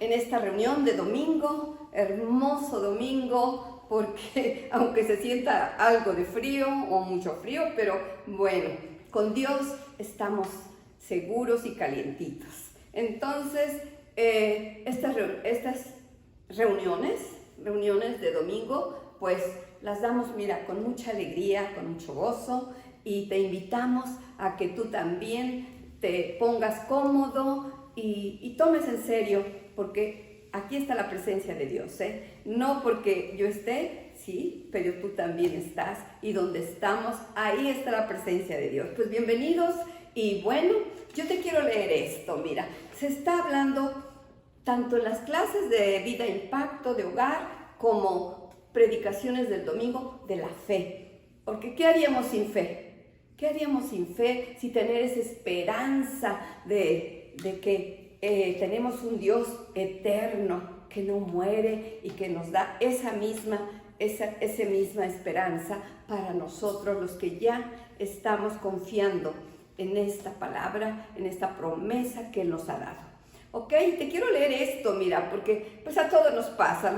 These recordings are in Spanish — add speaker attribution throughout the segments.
Speaker 1: en esta reunión de domingo, hermoso domingo, porque aunque se sienta algo de frío o mucho frío, pero bueno, con Dios estamos seguros y calientitos. Entonces, estas reuniones de domingo, pues las damos, mira, con mucha alegría, con mucho gozo, y te invitamos a que tú también te pongas cómodo y tomes en serio, porque aquí está la presencia de Dios, No porque yo esté, sí, pero tú también estás, y donde estamos, ahí está la presencia de Dios. Pues bienvenidos, y bueno, yo te quiero leer esto, mira, se está hablando tanto en las clases de vida impacto, de hogar, como predicaciones del domingo, de la fe. Porque ¿qué haríamos sin fe? ¿Qué haríamos sin fe, sin tener esa esperanza de que tenemos un Dios eterno que no muere y que nos da esa misma esperanza para nosotros, los que ya estamos confiando en esta palabra, en esta promesa que Él nos ha dado? ¿Ok? Te quiero leer esto, mira, porque pues a todos nos pasa,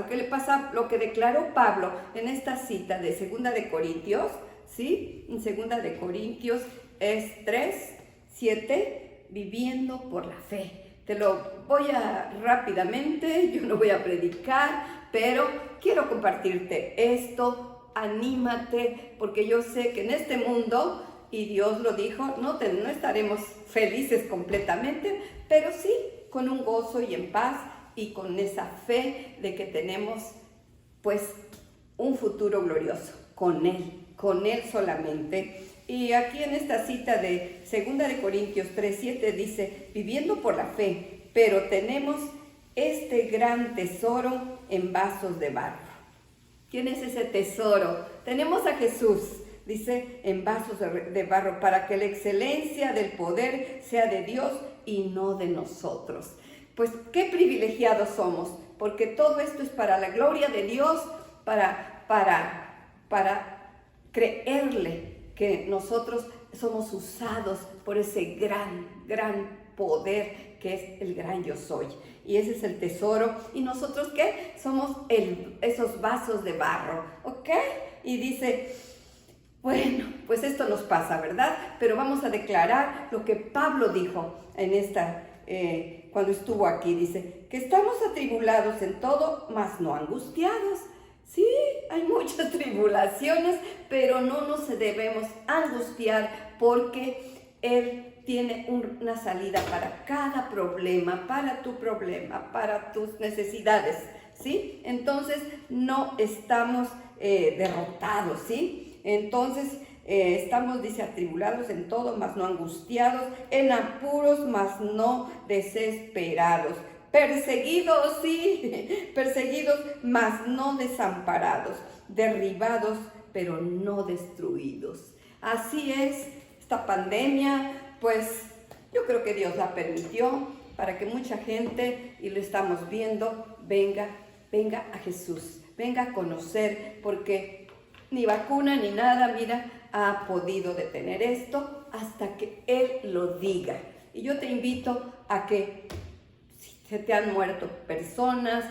Speaker 1: lo que declaró Pablo en esta cita de 2 de Corintios, ¿sí? En 2 de Corintios es 3:7, viviendo por la fe. Te lo voy a rápidamente, yo no voy a predicar, pero quiero compartirte esto. Anímate, porque yo sé que en este mundo, y Dios lo dijo, no estaremos felices completamente, pero sí con un gozo y en paz, y con esa fe de que tenemos pues un futuro glorioso con Él solamente. Y aquí en esta cita de 2 de Corintios 3:7 dice, viviendo por la fe, pero tenemos este gran tesoro en vasos de barro. ¿Quién es ese tesoro? Tenemos a Jesús, dice, en vasos de barro, para que la excelencia del poder sea de Dios y no de nosotros. Pues qué privilegiados somos, porque todo esto es para la gloria de Dios, para creerle que nosotros somos usados por ese gran poder que es el gran yo soy. Y ese es el tesoro. ¿Y nosotros qué? Somos esos vasos de barro, ¿ok? Y dice, bueno, pues esto nos pasa, ¿verdad? Pero vamos a declarar lo que Pablo dijo en cuando estuvo aquí. Dice, que estamos atribulados en todo, mas no angustiados. Sí, hay muchas tribulaciones, pero no nos debemos angustiar, porque Él tiene una salida para cada problema, para tu problema, para tus necesidades, ¿sí? Entonces no estamos derrotados, ¿sí? Entonces estamos, dice, atribulados en todo, mas no angustiados, en apuros, mas no desesperados, perseguidos, sí, perseguidos, mas no desamparados, derribados, pero no destruidos. Así es, esta pandemia, pues yo creo que Dios la permitió para que mucha gente, y lo estamos viendo, venga a Jesús, venga a conocer, porque ni vacuna ni nada, mira, ha podido detener esto hasta que Él lo diga. Y yo te invito a que, si se te han muerto personas,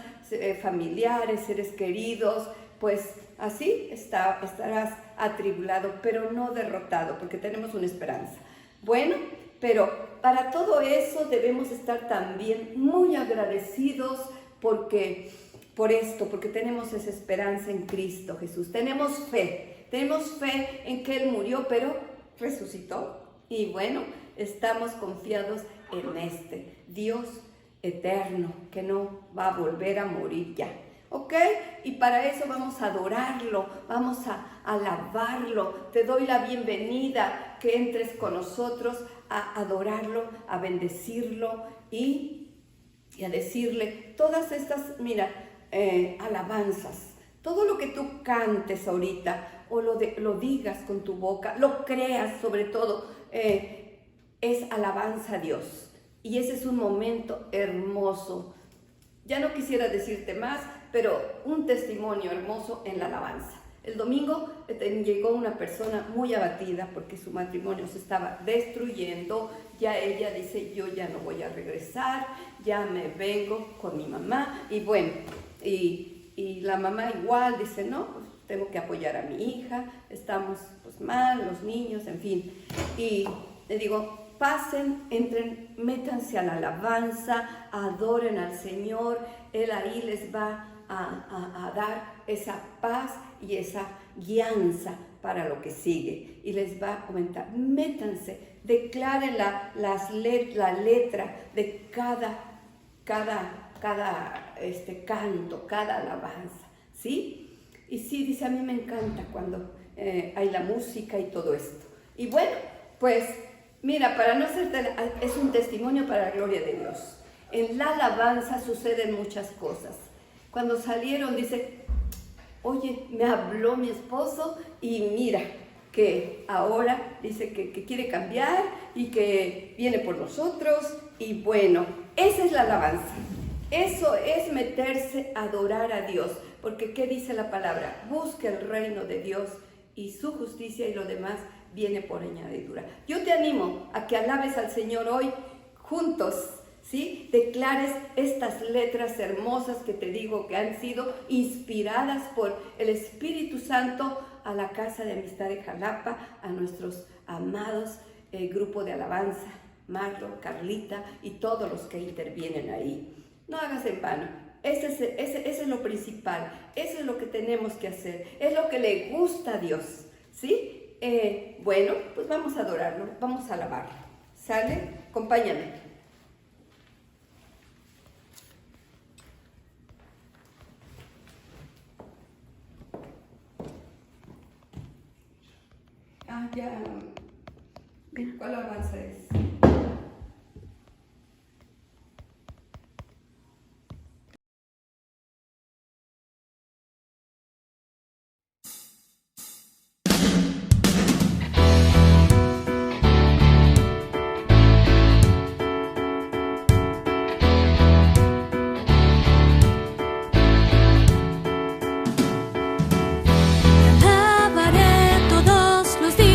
Speaker 1: familiares, seres queridos, pues así estarás atribulado, pero no derrotado, porque tenemos una esperanza. Bueno, pero para todo eso debemos estar también muy agradecidos, porque tenemos esa esperanza en Cristo Jesús. Tenemos fe en que Él murió, pero resucitó. Y bueno, estamos confiados en este Dios eterno que no va a volver a morir ya. ¿Ok? Y para eso vamos a adorarlo, vamos a alabarlo. Te doy la bienvenida, que entres con nosotros a adorarlo, a bendecirlo y a decirle todas estas, mira, alabanzas. Todo lo que tú cantes ahorita, o lo digas con tu boca, lo creas sobre todo, es alabanza a Dios. Y ese es un momento hermoso. Ya no quisiera decirte más, pero un testimonio hermoso en la alabanza. El domingo llegó una persona muy abatida porque su matrimonio se estaba destruyendo. Ya ella dice, yo ya no voy a regresar, ya me vengo con mi mamá. Y bueno, y la mamá igual dice, no, pues tengo que apoyar a mi hija, estamos pues mal, los niños, en fin. Y le digo, pasen, entren, métanse a la alabanza, adoren al Señor, Él ahí les va a dar esa paz y esa guianza para lo que sigue, y les va a comentar, métanse, declaren la letra de cada canto, cada alabanza, ¿sí? Y sí, dice, a mí me encanta cuando hay la música y todo esto. Y bueno, pues mira, para no hacerte, es un testimonio para la gloria de Dios. En la alabanza suceden muchas cosas. Cuando salieron, dice, oye, me habló mi esposo y mira, que ahora dice que quiere cambiar y que viene por nosotros. Y bueno, esa es la alabanza. Eso es meterse a adorar a Dios. Porque ¿qué dice la palabra? Busca el reino de Dios y su justicia, y lo demás viene por añadidura. Yo te animo a que alabes al Señor hoy juntos, ¿sí? Declares estas letras hermosas que te digo que han sido inspiradas por el Espíritu Santo a la Casa de Amistad de Jalapa, a nuestros amados grupo de alabanza, Marlo, Carlita y todos los que intervienen ahí. No hagas en vano. Ese es lo principal. Eso es lo que tenemos que hacer. Es lo que le gusta a Dios, ¿sí? Bueno, pues vamos a adorarlo, vamos a alabarlo. ¿Sale? Acompáñame. Ya. ¿Cuál alabanza es?
Speaker 2: Alabaré todos los días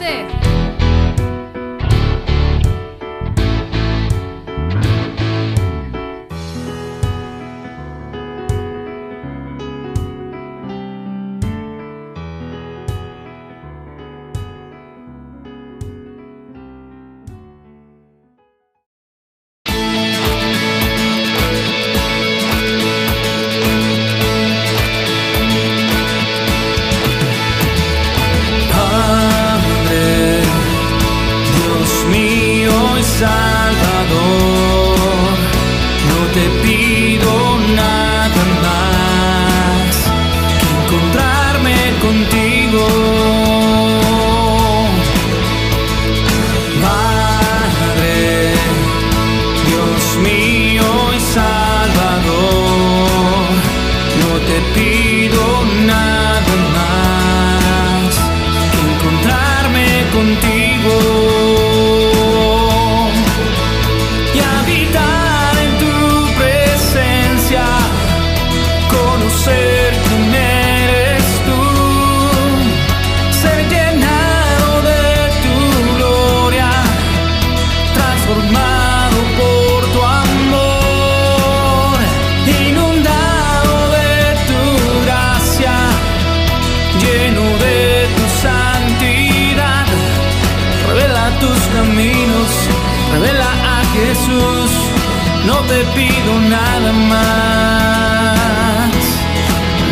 Speaker 2: grande.
Speaker 3: Salvador, no te pido nada más que encontrarme contigo. Padre, Dios mío y Salvador, no te pido nada más que encontrarme contigo. Conocer quién eres tú, ser llenado de tu gloria, transformado por tu amor, inundado de tu gracia, lleno de tu santidad. Revela tus caminos, revela a Jesús, no te pido nada más.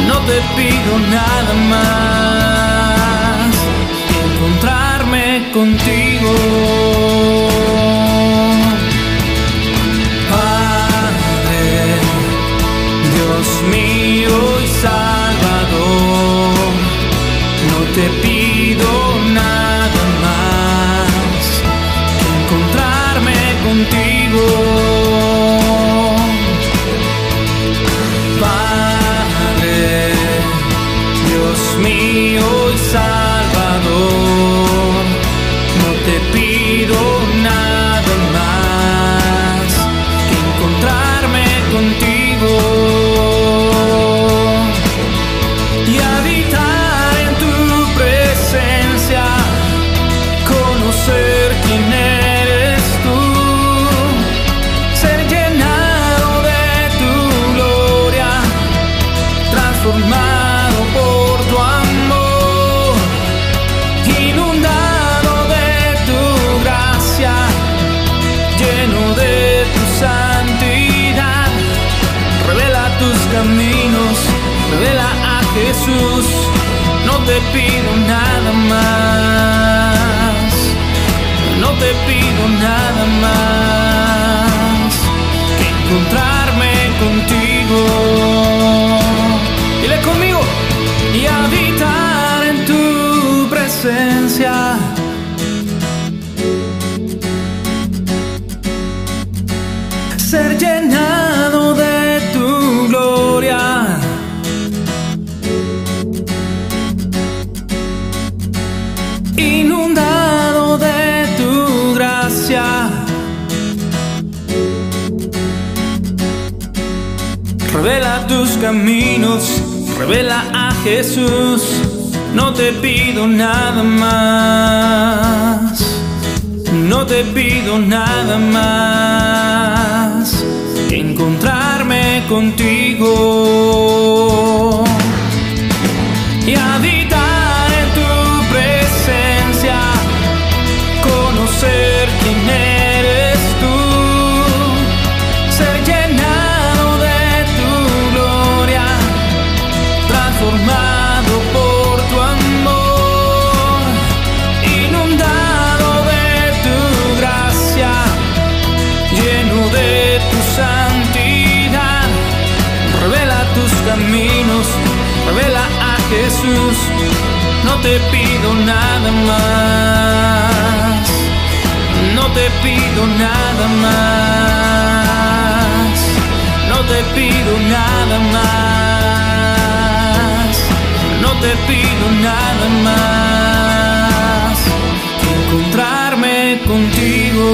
Speaker 3: No te pido nada más que encontrarme contigo. Padre, Dios mío y Salvador, no te pido nada más que encontrarme contigo. Dios mío y Salvador, no te pido nada más que encontrarme contigo y habitar en tu presencia, conocer quién eres tú, ser llenado de tu gloria, transformado por tu amor, inundado de tu gracia, lleno de tu santidad. Revela tus caminos, revela a Jesús, no te pido nada más, no te pido nada más que encontrarme contigo. Dile conmigo. Y habitar en tu presencia, ser llenado de tu gloria, inundado de tu gracia, revela tus caminos, revela a Jesús, no te pido nada más, no te pido nada más que encontrarme contigo y habitar en tu presencia, conocer quién eres tú, ser llenado de tu gloria, transformado por tu amor, inundado de tu gracia, lleno de tu santidad. Revela tus caminos, revela a Jesús, no te pido nada más, no te pido nada más, no te pido nada más, no te pido nada más que encontrarme contigo.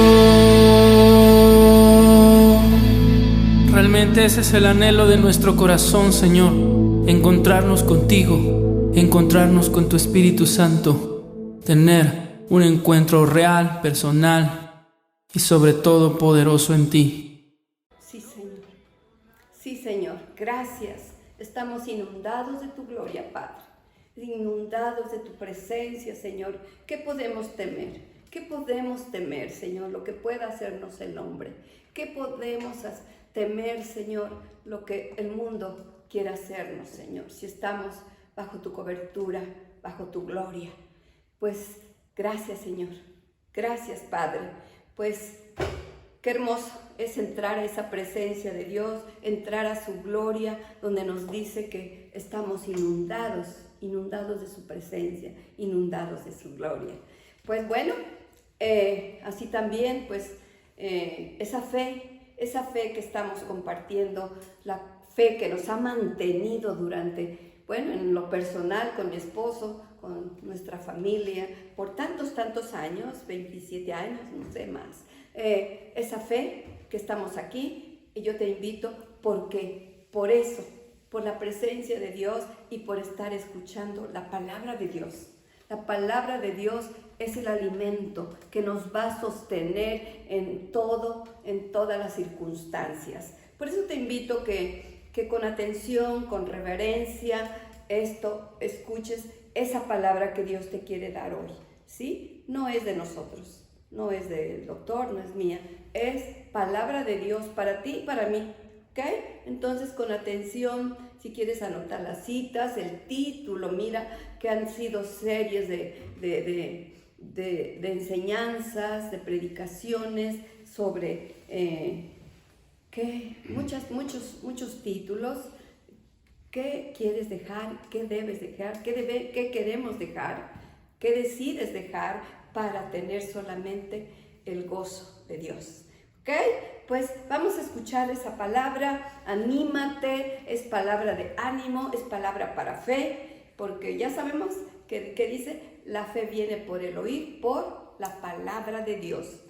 Speaker 3: Realmente ese es el anhelo de nuestro corazón, Señor, encontrarnos contigo, encontrarnos con tu Espíritu Santo, tener un encuentro real, personal y sobre todo poderoso en ti.
Speaker 1: Sí, Señor. Sí, Señor. Gracias. Estamos inundados de tu gloria, Padre. Inundados de tu presencia, Señor. ¿Qué podemos temer? ¿Qué podemos temer, Señor? Lo que pueda hacernos el hombre. ¿Qué podemos temer, Señor? Lo que el mundo quiera hacernos, Señor. Si estamos bajo tu cobertura, bajo tu gloria. Pues gracias, Señor. Gracias, Padre. Pues qué hermoso es entrar a esa presencia de Dios, entrar a su gloria, donde nos dice que estamos inundados de su presencia, inundados de su gloria. Pues bueno, así también, pues esa fe que estamos compartiendo, la fe que nos ha mantenido durante, bueno, en lo personal, con mi esposo, con nuestra familia, por tantos años, 27 años, no sé más. Esa fe que estamos aquí, y yo te invito porque por eso, por la presencia de Dios y por estar escuchando la palabra de Dios. La palabra de Dios es el alimento que nos va a sostener en todas las circunstancias. Por eso te invito que con atención, con reverencia, escuches esa palabra que Dios te quiere dar hoy, ¿sí? No es de nosotros, no es del doctor, no es mía, es palabra de Dios para ti y para mí, ¿ok? Entonces, con atención, si quieres anotar las citas, el título, mira que han sido series de enseñanzas, de predicaciones sobre muchos títulos. ¿Qué quieres dejar? ¿Qué debes dejar? ¿Qué queremos dejar? ¿Qué decides dejar para tener solamente el gozo de Dios? ¿Ok? Pues vamos a escuchar esa palabra. Anímate, es palabra de ánimo, es palabra para fe, porque ya sabemos que dice, la fe viene por el oír, por la palabra de Dios.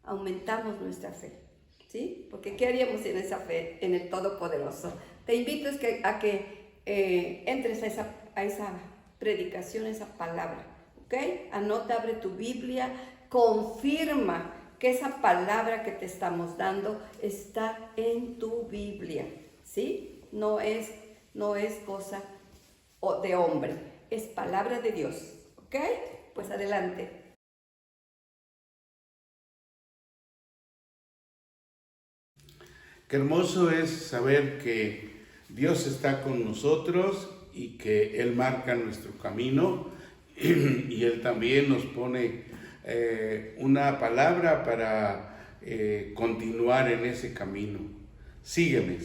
Speaker 1: Aumentamos nuestra fe, ¿sí? Porque ¿qué haríamos sin esa fe en el Todopoderoso? Te invito a que entres a esa predicación, esa palabra, ¿ok? Anota, abre tu Biblia, confirma que esa palabra que te estamos dando está en tu Biblia, ¿sí? No es cosa de hombre, es palabra de Dios, ¿ok? Pues adelante.
Speaker 2: Qué hermoso es saber que Dios está con nosotros y que Él marca nuestro camino y Él también nos pone una palabra para continuar en ese camino. Sígueme.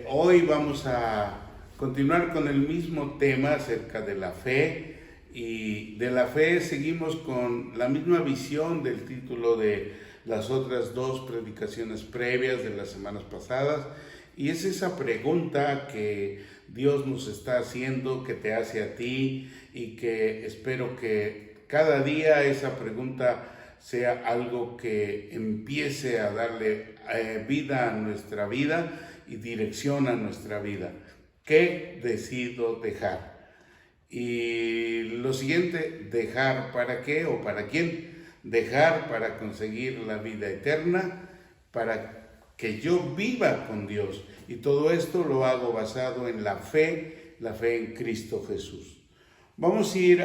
Speaker 2: Hoy vamos a continuar con el mismo tema acerca de la fe, y de la fe seguimos con la misma visión del título de las otras dos predicaciones previas de las semanas pasadas, y es esa pregunta que Dios nos está haciendo, que te hace a ti, y que espero que cada día esa pregunta sea algo que empiece a darle vida a nuestra vida y dirección a nuestra vida. ¿Qué decido dejar? Y lo siguiente, ¿dejar para qué o para quién? Dejar para conseguir la vida eterna, para que yo viva con Dios. Y todo esto lo hago basado en la fe en Cristo Jesús. Vamos a ir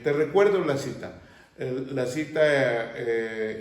Speaker 2: te recuerdo la cita. La cita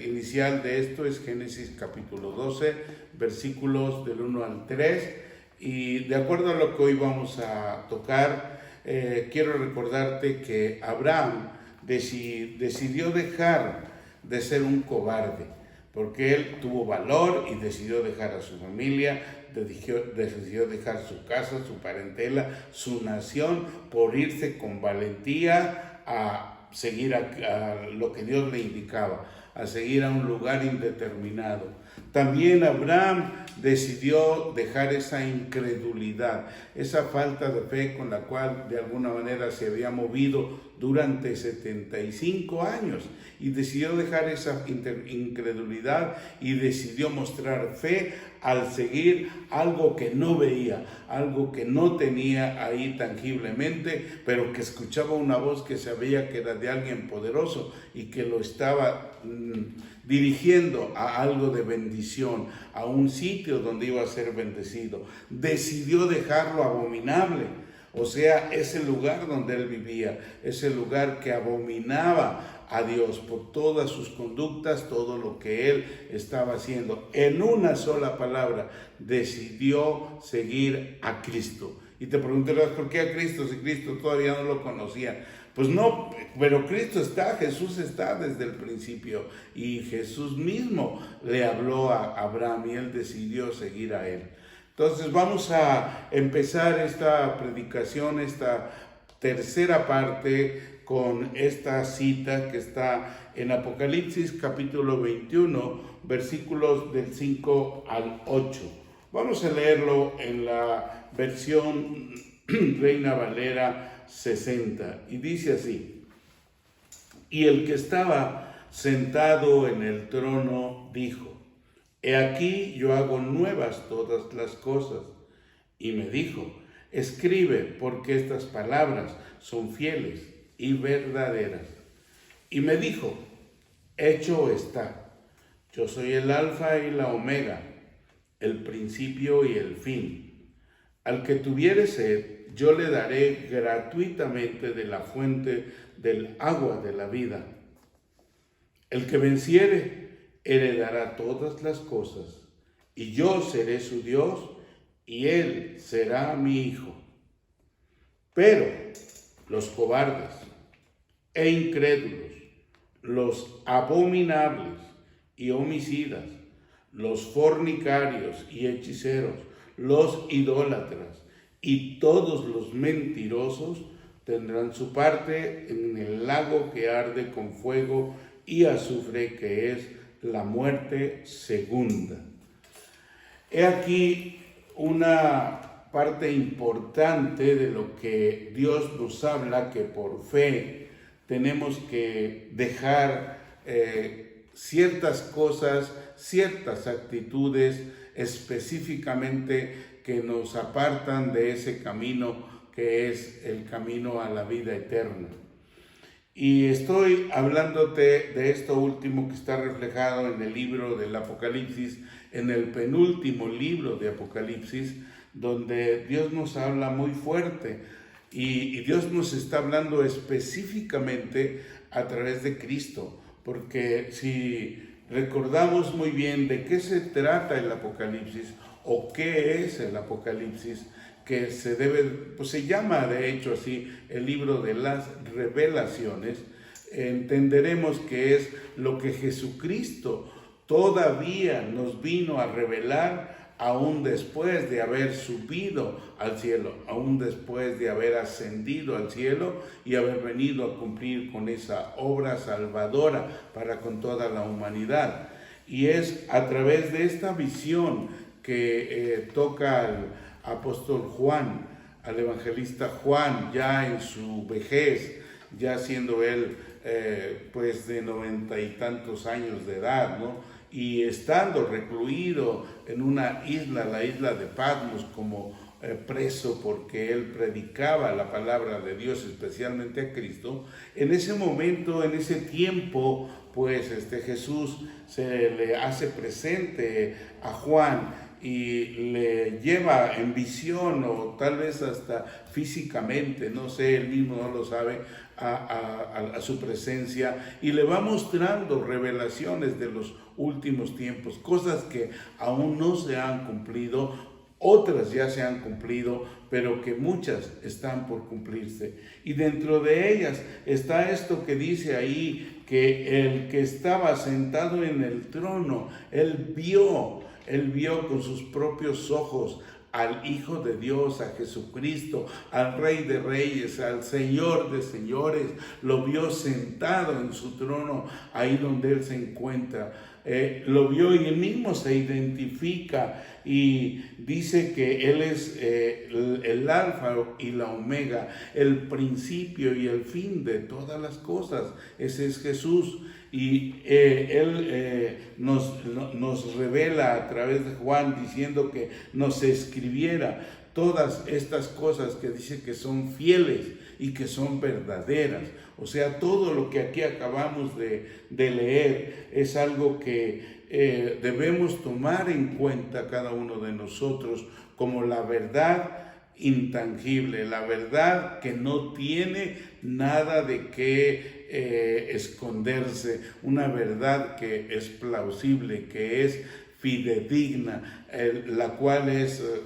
Speaker 2: inicial de esto es Génesis capítulo 12, versículos del 1 al 3. Y de acuerdo a lo que hoy vamos a tocar, quiero recordarte que Abraham decidió dejar de ser un cobarde, porque él tuvo valor y decidió dejar a su familia, decidió dejar su casa, su parentela, su nación, por irse con valentía a seguir a lo que Dios le indicaba, a seguir a un lugar indeterminado. También Abraham decidió dejar esa incredulidad, esa falta de fe con la cual de alguna manera se había movido durante 75 años, y decidió dejar esa incredulidad y decidió mostrar fe al seguir algo que no veía, algo que no tenía ahí tangiblemente, pero que escuchaba una voz que sabía que era de alguien poderoso y que lo estaba dirigiendo a algo de bendición, a un sitio donde iba a ser bendecido. Decidió dejar lo abominable, o sea, ese lugar donde él vivía, ese lugar que abominaba a Dios por todas sus conductas, todo lo que él estaba haciendo. En una sola palabra, decidió seguir a Cristo. Y te preguntarás, ¿por qué a Cristo si Cristo todavía no lo conocía? Pues no, pero Cristo está, Jesús está desde el principio, y Jesús mismo le habló a Abraham y él decidió seguir a él. Entonces vamos a empezar esta predicación, esta tercera parte, con esta cita que está en Apocalipsis capítulo 21, versículos del 5 al 8. Vamos a leerlo en la versión Reina Valera 60, y dice así: y el que estaba sentado en el trono dijo: he aquí yo hago nuevas todas las cosas. Y me dijo: escribe, porque estas palabras son fieles y verdaderas. Y me dijo: hecho está, yo soy el Alfa y la Omega, el principio y el fin. Al que tuviere sed, yo le daré gratuitamente de la fuente del agua de la vida. El que venciere heredará todas las cosas, y yo seré su Dios, y él será mi hijo. Pero los cobardes e incrédulos, los abominables y homicidas, los fornicarios y hechiceros, los idólatras y todos los mentirosos tendrán su parte en el lago que arde con fuego y azufre, que es la muerte segunda. He aquí una parte importante de lo que Dios nos habla, que por fe tenemos que dejar ciertas cosas, ciertas actitudes específicamente que nos apartan de ese camino que es el camino a la vida eterna. Y estoy hablándote de esto último que está reflejado en el libro del Apocalipsis, en el penúltimo libro de Apocalipsis, donde Dios nos habla muy fuerte, y Dios nos está hablando específicamente a través de Cristo, porque si recordamos muy bien de qué se trata el Apocalipsis o qué es el Apocalipsis, que se llama de hecho así el libro de las revelaciones, entenderemos que es lo que Jesucristo todavía nos vino a revelar aún después de haber subido al cielo, aún después de haber ascendido al cielo y haber venido a cumplir con esa obra salvadora para con toda la humanidad. Y es a través de esta visión que toca al apóstol Juan, al evangelista Juan, ya en su vejez, ya siendo él pues de 90 y tantos años de edad, ¿no? Y estando recluido en una isla, la isla de Patmos, como preso porque él predicaba la palabra de Dios, especialmente a Cristo. En ese momento, en ese tiempo, pues Jesús se le hace presente a Juan y le lleva en visión, o tal vez hasta físicamente, no sé, él mismo no lo sabe, a su presencia, y le va mostrando revelaciones de los últimos tiempos, cosas que aún no se han cumplido, otras ya se han cumplido, pero que muchas están por cumplirse. Y dentro de ellas está esto que dice ahí, que el que estaba sentado en el trono, él vio con sus propios ojos al Hijo de Dios, a Jesucristo, al Rey de Reyes, al Señor de Señores. Lo vio sentado en su trono, ahí donde Él se encuentra. Lo vio y Él mismo se identifica y dice que Él es el alfa y la omega, el principio y el fin de todas las cosas. Ese es Jesús. Y Él nos revela a través de Juan, diciendo que nos escribiera todas estas cosas que dice que son fieles y que son verdaderas. O sea, todo lo que aquí acabamos de leer es algo que debemos tomar en cuenta cada uno de nosotros como la verdad intangible, la verdad que no tiene nada de qué esconderse, una verdad que es plausible, que es fidedigna, la cual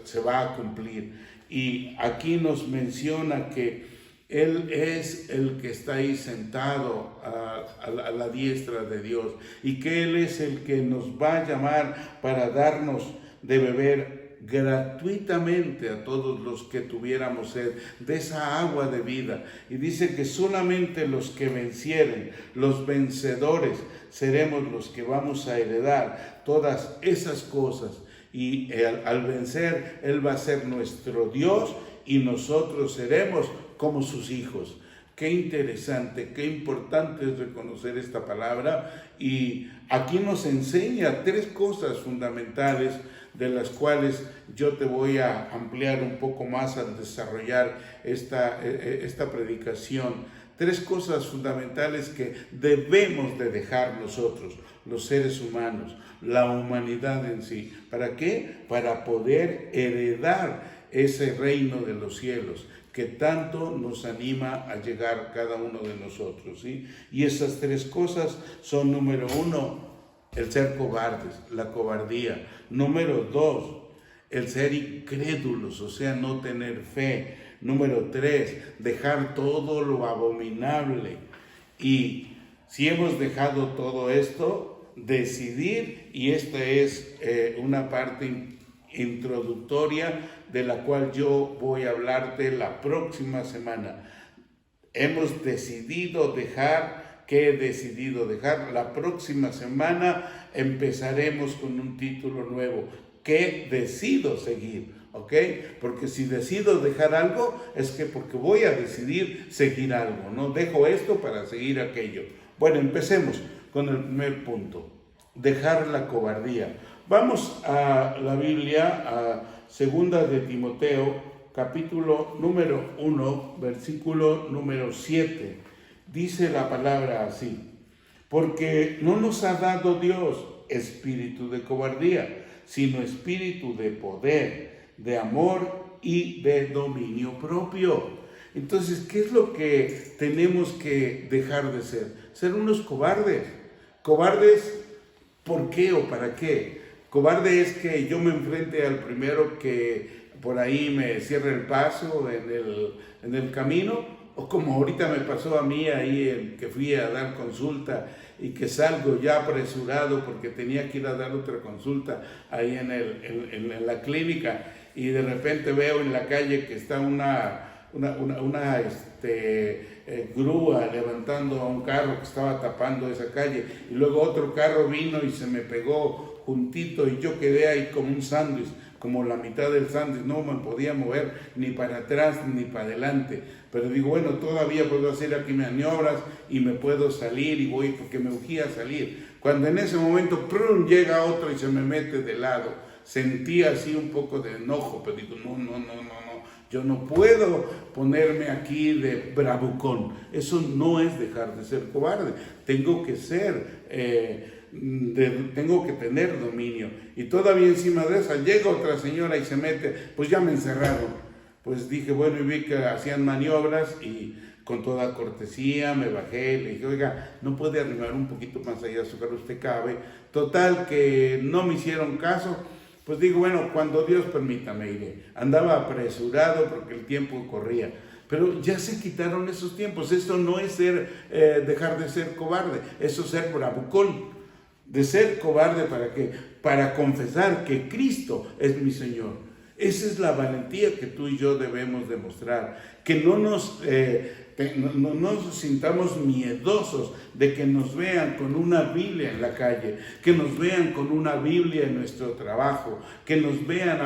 Speaker 2: se va a cumplir. Y aquí nos menciona que Él es el que está ahí sentado a la diestra de Dios y que Él es el que nos va a llamar para darnos de beber gratuitamente a todos los que tuviéramos sed de esa agua de vida. Y dice que solamente los que vencieren, los vencedores, seremos los que vamos a heredar todas esas cosas. Y al vencer, Él va a ser nuestro Dios y nosotros seremos como sus hijos. Qué interesante, qué importante es reconocer esta palabra. Y aquí nos enseña 3 cosas fundamentales, de las cuales yo te voy a ampliar un poco más al desarrollar esta predicación. 3 cosas fundamentales que debemos de dejar nosotros, los seres humanos, la humanidad en sí. ¿Para qué? Para poder heredar ese reino de los cielos que tanto nos anima a llegar cada uno de nosotros, ¿sí? Y esas 3 cosas son: número 1, el ser cobardes, la cobardía. Número 2, el ser incrédulos, o sea, no tener fe. Número 3, dejar todo lo abominable. Y si hemos dejado todo esto, decidir, y esta es una parte introductoria de la cual yo voy a hablarte la próxima semana. Hemos decidido dejar. ¿Qué he decidido dejar? La próxima semana empezaremos con un título nuevo. ¿Qué decido seguir? ¿Ok? Porque si decido dejar algo, es que porque voy a decidir seguir algo. No dejo esto para seguir aquello. Bueno, empecemos con el primer punto. Dejar la cobardía. Vamos a la Biblia, a 2 de Timoteo, capítulo número 1, versículo número 7. Dice la palabra así: porque no nos ha dado Dios espíritu de cobardía, sino espíritu de poder, de amor y de dominio propio. Entonces, ¿qué es lo que tenemos que dejar de ser? Ser unos cobardes. ¿Cobardes por qué o para qué? Cobarde es que yo me enfrente al primero que por ahí me cierre el paso en el camino. O como ahorita me pasó a mí ahí, que fui a dar consulta y que salgo ya apresurado porque tenía que ir a dar otra consulta ahí en la clínica, y de repente veo en la calle que está una grúa levantando a un carro que estaba tapando esa calle, y luego otro carro vino y se me pegó juntito y yo quedé ahí como un sándwich, como la mitad del sándwich, no me podía mover ni para atrás ni para adelante. Pero digo, bueno, todavía puedo hacer aquí maniobras y me puedo salir, y voy porque me urgía salir. Cuando en ese momento ¡prum!, llega otro y se me mete de lado. Sentí así un poco de enojo, pero digo, no, yo no puedo ponerme aquí de bravucón. Eso no es dejar de ser cobarde. Tengo que tengo que tener dominio. Y todavía encima de esa llega otra señora y se mete, pues ya me encerraron. Pues dije, bueno, y vi que hacían maniobras, y con toda cortesía me bajé, le dije, oiga, ¿no puede arrimar un poquito más allá su carro? Usted cabe. Total, que no me hicieron caso. Pues digo, bueno, cuando Dios permita me iré. Andaba apresurado porque el tiempo corría. Pero ya se quitaron esos tiempos. Esto no es dejar de ser cobarde, eso es ser bravucón. De ser cobarde, ¿para qué? Para confesar que Cristo es mi Señor. Esa es la valentía que tú y yo debemos demostrar, que no nos sintamos miedosos de que nos vean con una Biblia en la calle, que nos vean con una Biblia en nuestro trabajo, que nos vean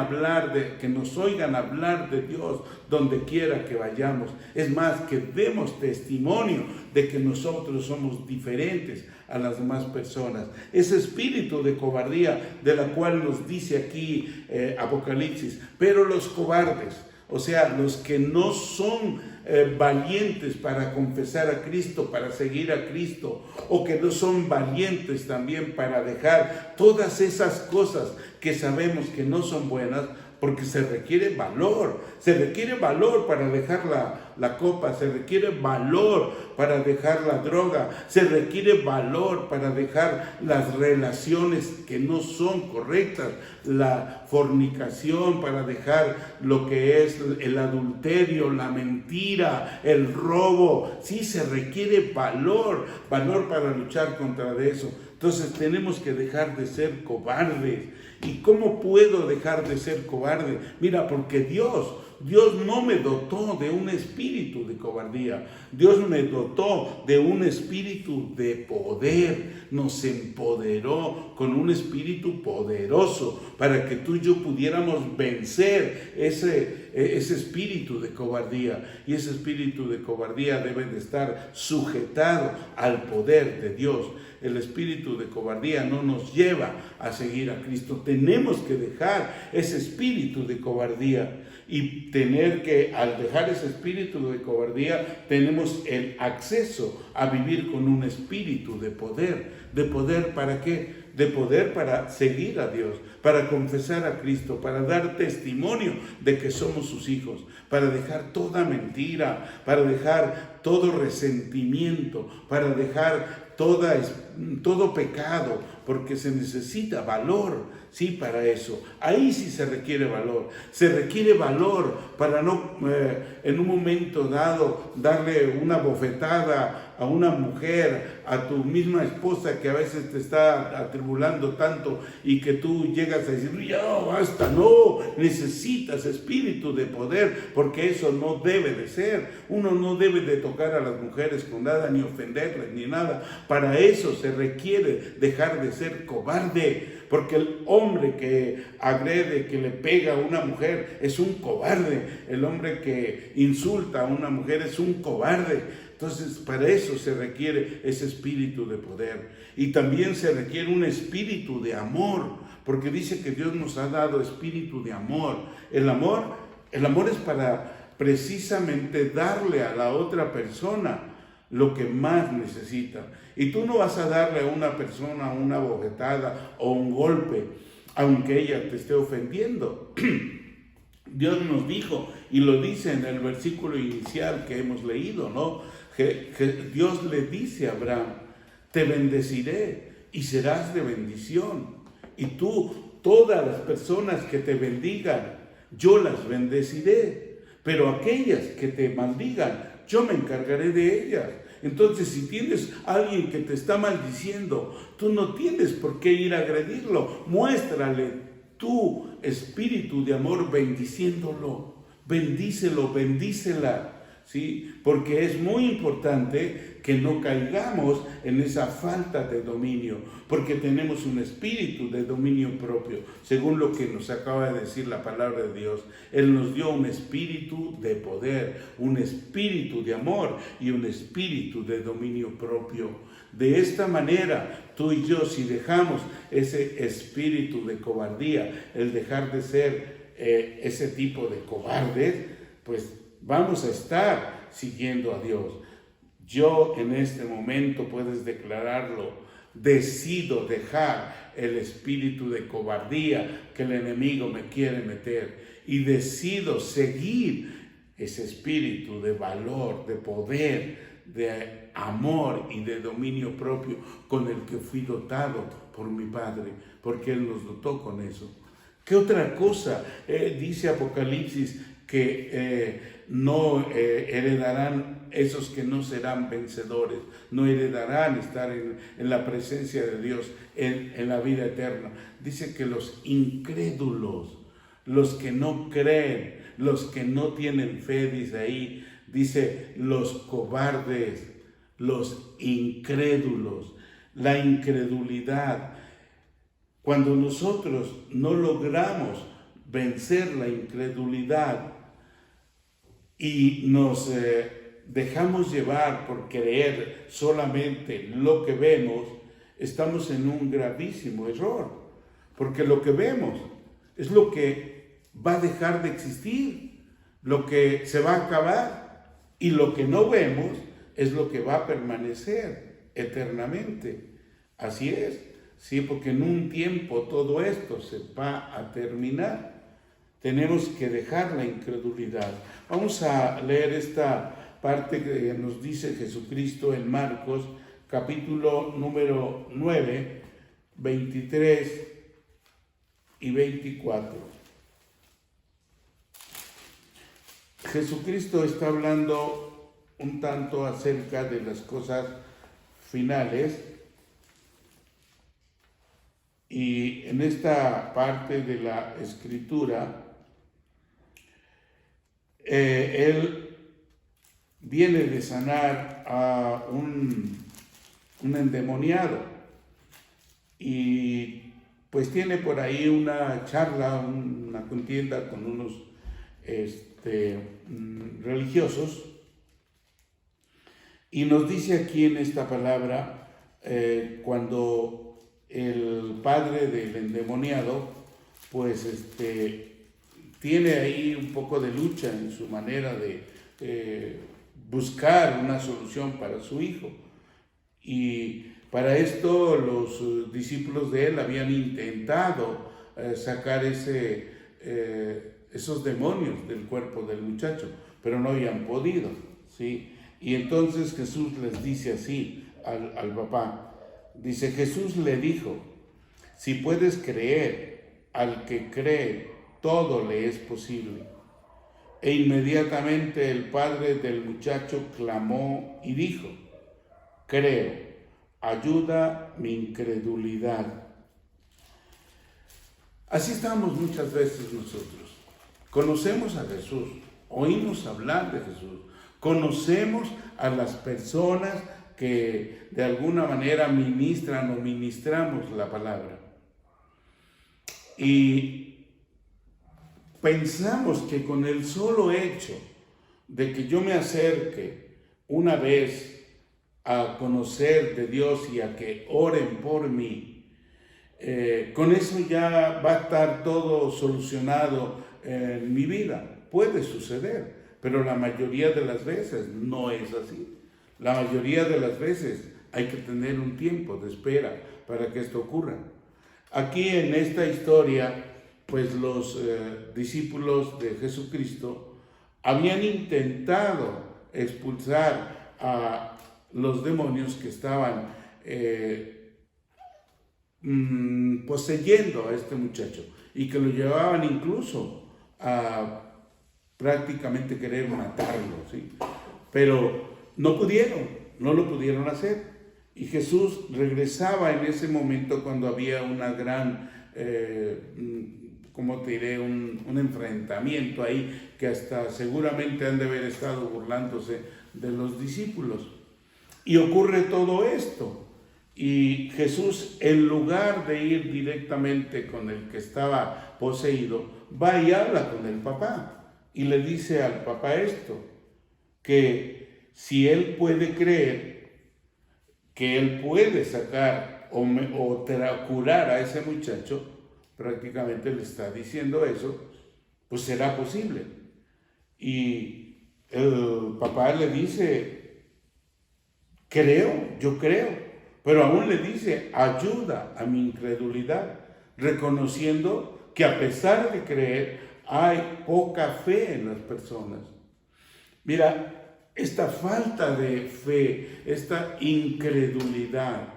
Speaker 2: que nos oigan hablar de Dios donde quiera que vayamos. Es más, que demos testimonio de que nosotros somos diferentes a las demás personas. Ese espíritu de cobardía de la cual nos dice aquí Apocalipsis, pero los cobardes, o sea, los que no son valientes para confesar a Cristo, para seguir a Cristo, o que no son valientes también para dejar todas esas cosas que sabemos que no son buenas, porque se requiere valor para dejar la copa, se requiere valor para dejar la droga, se requiere valor para dejar las relaciones que no son correctas, la fornicación, para dejar lo que es el adulterio, la mentira, el robo. Sí, se requiere valor para luchar contra eso. Entonces tenemos que dejar de ser cobardes. ¿Y cómo puedo dejar de ser cobarde? Mira, porque Dios no me dotó de un espíritu de cobardía. Dios me dotó de un espíritu de poder. Nos empoderó con un espíritu poderoso para que tú y yo pudiéramos vencer ese espíritu de cobardía. Y ese espíritu de cobardía debe de estar sujetado al poder de Dios. El espíritu de cobardía no nos lleva a seguir a Cristo. Tenemos que dejar ese espíritu de cobardía y al dejar ese espíritu de cobardía, tenemos el acceso a vivir con un espíritu de poder. ¿De poder para qué? De poder para seguir a Dios, para confesar a Cristo, para dar testimonio de que somos sus hijos, para dejar toda mentira, para dejar todo resentimiento, para dejar todo pecado, porque se necesita valor, sí, para eso. Ahí sí se requiere valor. Se requiere valor para no, en un momento dado, darle una bofetada a una mujer, a tu misma esposa que a veces te está atribulando tanto y que tú llegas a decir, ya, basta, no, necesitas espíritu de poder, porque eso no debe de ser. Uno no debe de tocar a las mujeres con nada, ni ofenderlas, ni nada. Para eso se requiere dejar de ser cobarde, porque el hombre que agrede, que le pega a una mujer, es un cobarde. El hombre que insulta a una mujer es un cobarde. Entonces, para eso se requiere ese espíritu de poder. Y también se requiere un espíritu de amor, porque dice que Dios nos ha dado espíritu de amor. El amor es para precisamente darle a la otra persona lo que más necesita. Y tú no vas a darle a una persona una bofetada o un golpe, aunque ella te esté ofendiendo. Dios nos dijo, y lo dice en el versículo inicial que hemos leído, ¿no? Que Dios le dice a Abraham, te bendeciré y serás de bendición. Y tú, todas las personas que te bendigan, yo las bendeciré. Pero aquellas que te maldigan, yo me encargaré de ellas. Entonces, si tienes a alguien que te está maldiciendo, tú no tienes por qué ir a agredirlo. Muéstrale tu espíritu de amor bendiciéndolo. Bendícelo, bendícela. ¿Sí? Porque es muy importante que no caigamos en esa falta de dominio, porque tenemos un espíritu de dominio propio, según lo que nos acaba de decir la palabra de Dios. Él nos dio un espíritu de poder, un espíritu de amor y un espíritu de dominio propio. De esta manera, tú y yo, si dejamos ese espíritu de cobardía, el dejar de ser ese tipo de cobardes, pues vamos a estar siguiendo a Dios. Yo en este momento, puedes declararlo, decido dejar el espíritu de cobardía que el enemigo me quiere meter y decido seguir ese espíritu de valor, de poder, de amor y de dominio propio con el que fui dotado por mi Padre, porque Él nos dotó con eso. ¿Qué otra cosa dice Apocalipsis que no heredarán esos que no serán vencedores? No heredarán estar en la presencia de Dios en la vida eterna. Dice que los incrédulos, los que no creen, los que no tienen fe, dice ahí, dice los cobardes, los incrédulos, la incredulidad. Cuando nosotros no logramos vencer la incredulidad y nos dejamos llevar por creer solamente lo que vemos, estamos en un gravísimo error, porque lo que vemos es lo que va a dejar de existir, lo que se va a acabar, y lo que no vemos es lo que va a permanecer eternamente. Así es, sí, porque en un tiempo todo esto se va a terminar. Tenemos que dejar la incredulidad. Vamos a leer esta parte que nos dice Jesucristo en Marcos, capítulo número 9, 23 y 24. Jesucristo está hablando un tanto acerca de las cosas finales, y en esta parte de la Escritura Él viene de sanar a un endemoniado, y pues tiene por ahí una charla, una contienda con unos religiosos, y nos dice aquí en esta palabra, cuando el padre del endemoniado pues tiene ahí un poco de lucha en su manera de buscar una solución para su hijo, y para esto los discípulos de él habían intentado sacar esos demonios del cuerpo del muchacho, pero no habían podido, ¿sí? Y entonces Jesús les dice así al papá, dice: Jesús le dijo, si puedes creer, al que cree, todo le es posible. E inmediatamente el padre del muchacho clamó y dijo: creo, ayuda mi incredulidad. Así estamos muchas veces nosotros. Conocemos a Jesús, oímos hablar de Jesús, conocemos a las personas que de alguna manera ministran o ministramos la palabra, y pensamos que con el solo hecho de que yo me acerque una vez a conocer de Dios y a que oren por mí, con eso ya va a estar todo solucionado en mi vida. Puede suceder, pero la mayoría de las veces no es así. La mayoría de las veces hay que tener un tiempo de espera para que esto ocurra. Aquí en esta historia, pues los discípulos de Jesucristo habían intentado expulsar a los demonios que estaban poseyendo a este muchacho, y que lo llevaban incluso a prácticamente querer matarlo, ¿sí? Pero no lo pudieron hacer. Y Jesús regresaba en ese momento cuando había una gran, ¿cómo te diré? Un enfrentamiento ahí, que hasta seguramente han de haber estado burlándose de los discípulos. Y ocurre todo esto. Y Jesús, en lugar de ir directamente con el que estaba poseído, va y habla con el papá. Y le dice al papá esto, que si él puede creer, que él puede sacar o curar a ese muchacho, prácticamente le está diciendo eso, pues será posible. Y el papá le dice: creo, yo creo, pero aún le dice: ayuda a mi incredulidad, reconociendo que a pesar de creer, hay poca fe en las personas. Mira, esta falta de fe, esta incredulidad,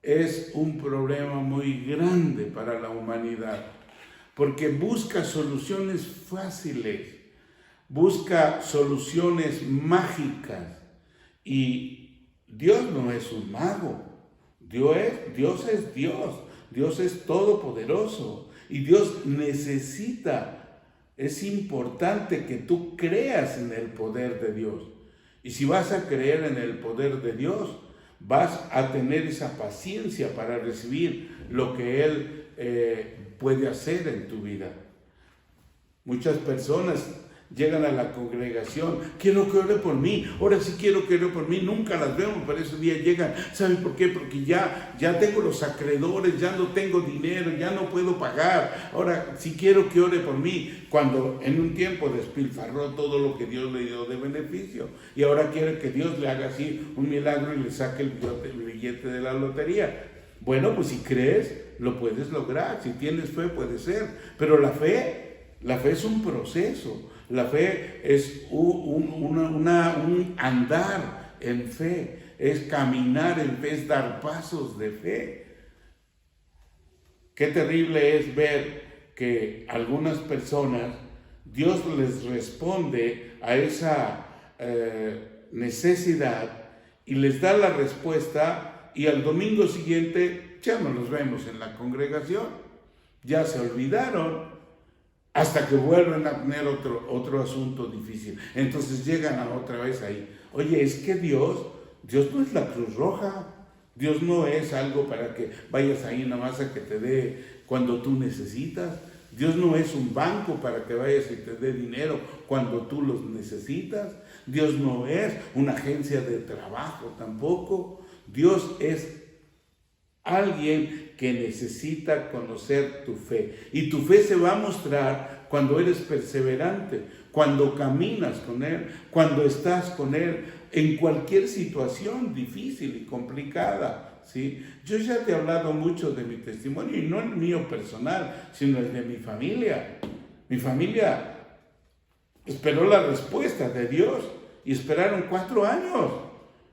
Speaker 2: es un problema muy grande para la humanidad, porque busca soluciones fáciles, busca soluciones mágicas, y Dios no es un mago. Dios es Dios, Dios es todopoderoso, Y Dios necesita, es importante que tú creas en el poder de Dios. Y si vas a creer en el poder de Dios, vas a tener esa paciencia para recibir lo que Él puede hacer en tu vida. Muchas personas llegan a la congregación, quiero que ore por mí, ahora sí quiero que ore por mí, nunca las vemos, pero ese día llegan, ¿saben por qué? Porque ya tengo los acreedores, ya no tengo dinero, ya no puedo pagar, ahora sí quiero que ore por mí, cuando en un tiempo despilfarró todo lo que Dios le dio de beneficio, y ahora quiere que Dios le haga así un milagro y le saque el billete de la lotería. Bueno, pues si crees, lo puedes lograr, si tienes fe puede ser, pero la fe es un proceso. La fe es un andar en fe, es caminar en fe, es dar pasos de fe. Qué terrible es ver que algunas personas, Dios les responde a esa necesidad y les da la respuesta y al domingo siguiente ya no los vemos en la congregación, ya se olvidaron. Hasta que vuelven a tener otro asunto difícil. Entonces llegan a otra vez ahí. Oye, es que Dios no es la Cruz Roja. Dios no es algo para que vayas ahí nada más a que te dé cuando tú necesitas. Dios no es un banco para que vayas y te dé dinero cuando tú los necesitas. Dios no es una agencia de trabajo tampoco. Dios es alguien que necesita conocer tu fe. Y tu fe se va a mostrar cuando eres perseverante, cuando caminas con Él, cuando estás con Él en cualquier situación difícil y complicada, ¿sí? Yo ya te he hablado mucho de mi testimonio, y no el mío personal, sino el de mi familia. Mi familia esperó la respuesta de Dios y esperaron 4 años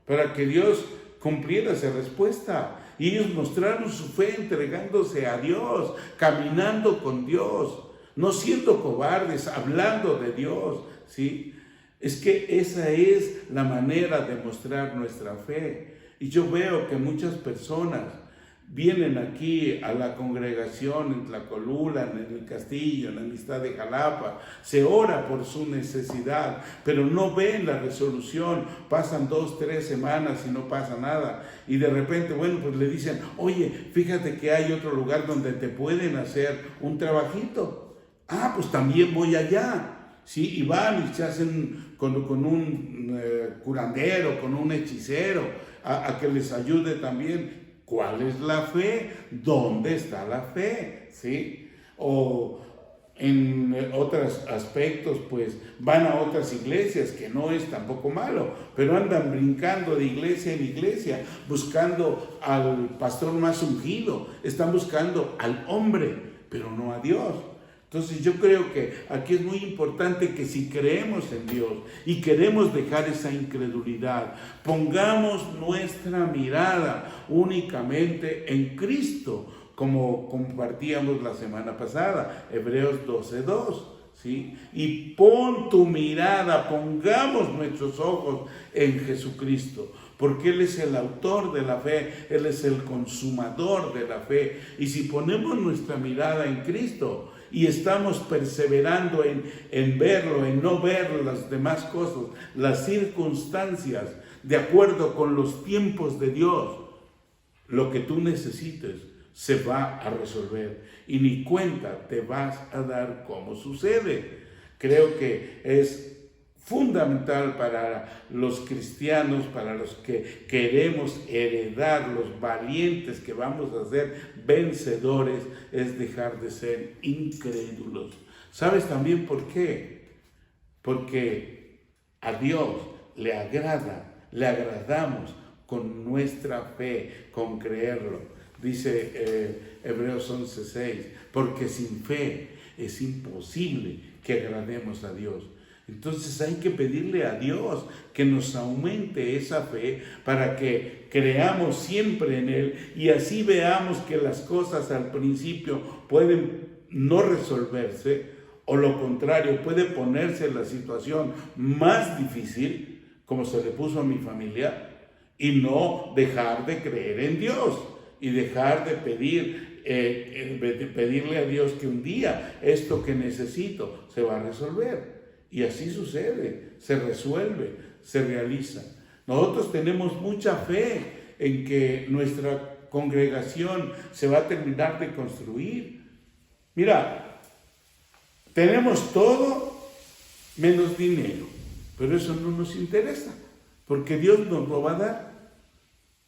Speaker 2: para que Dios cumpliera esa respuesta. Y ellos mostraron su fe entregándose a Dios, caminando con Dios, no siendo cobardes, hablando de Dios, ¿sí? Es que esa es la manera de mostrar nuestra fe. Y yo veo que muchas personas vienen aquí a la congregación en Tlacolula, en el Castillo, en la Amistad de Jalapa, se ora por su necesidad, pero no ven la resolución, pasan 2, 3 semanas y no pasa nada, y de repente, bueno, pues le dicen, oye, fíjate que hay otro lugar donde te pueden hacer un trabajito, pues también voy allá, ¿sí? Y van y se hacen con un curandero, con un hechicero, a que les ayude también. ¿Cuál es la fe? ¿Dónde está la fe? ¿Sí? O en otros aspectos, pues van a otras iglesias, que no es tampoco malo, pero andan brincando de iglesia en iglesia, buscando al pastor más ungido, están buscando al hombre, pero no a Dios. Entonces yo creo que aquí es muy importante que si creemos en Dios y queremos dejar esa incredulidad, pongamos nuestra mirada únicamente en Cristo, como compartíamos la semana pasada, Hebreos 12:2, ¿sí? Y pon tu mirada, pongamos nuestros ojos en Jesucristo, porque Él es el autor de la fe, Él es el consumador de la fe. Y si ponemos nuestra mirada en Cristo y estamos perseverando en verlo, en no ver las demás cosas, las circunstancias, de acuerdo con los tiempos de Dios, lo que tú necesites se va a resolver y ni cuenta te vas a dar cómo sucede. Creo que es fundamental para los cristianos, para los que queremos heredar, los valientes que vamos a ser vencedores, es dejar de ser incrédulos. ¿Sabes también por qué? Porque a Dios le agradamos con nuestra fe, con creerlo. Dice Hebreos 11:6, porque sin fe es imposible que agrademos a Dios. Entonces hay que pedirle a Dios que nos aumente esa fe para que creamos siempre en Él y así veamos que las cosas al principio pueden no resolverse o lo contrario, puede ponerse la situación más difícil, como se le puso a mi familia, y no dejar de creer en Dios y dejar de pedir pedirle a Dios que un día esto que necesito se va a resolver. Y así sucede, se resuelve, se realiza. Nosotros tenemos mucha fe en que nuestra congregación se va a terminar de construir. Mira, tenemos todo menos dinero, pero eso no nos interesa, porque Dios nos lo va a dar.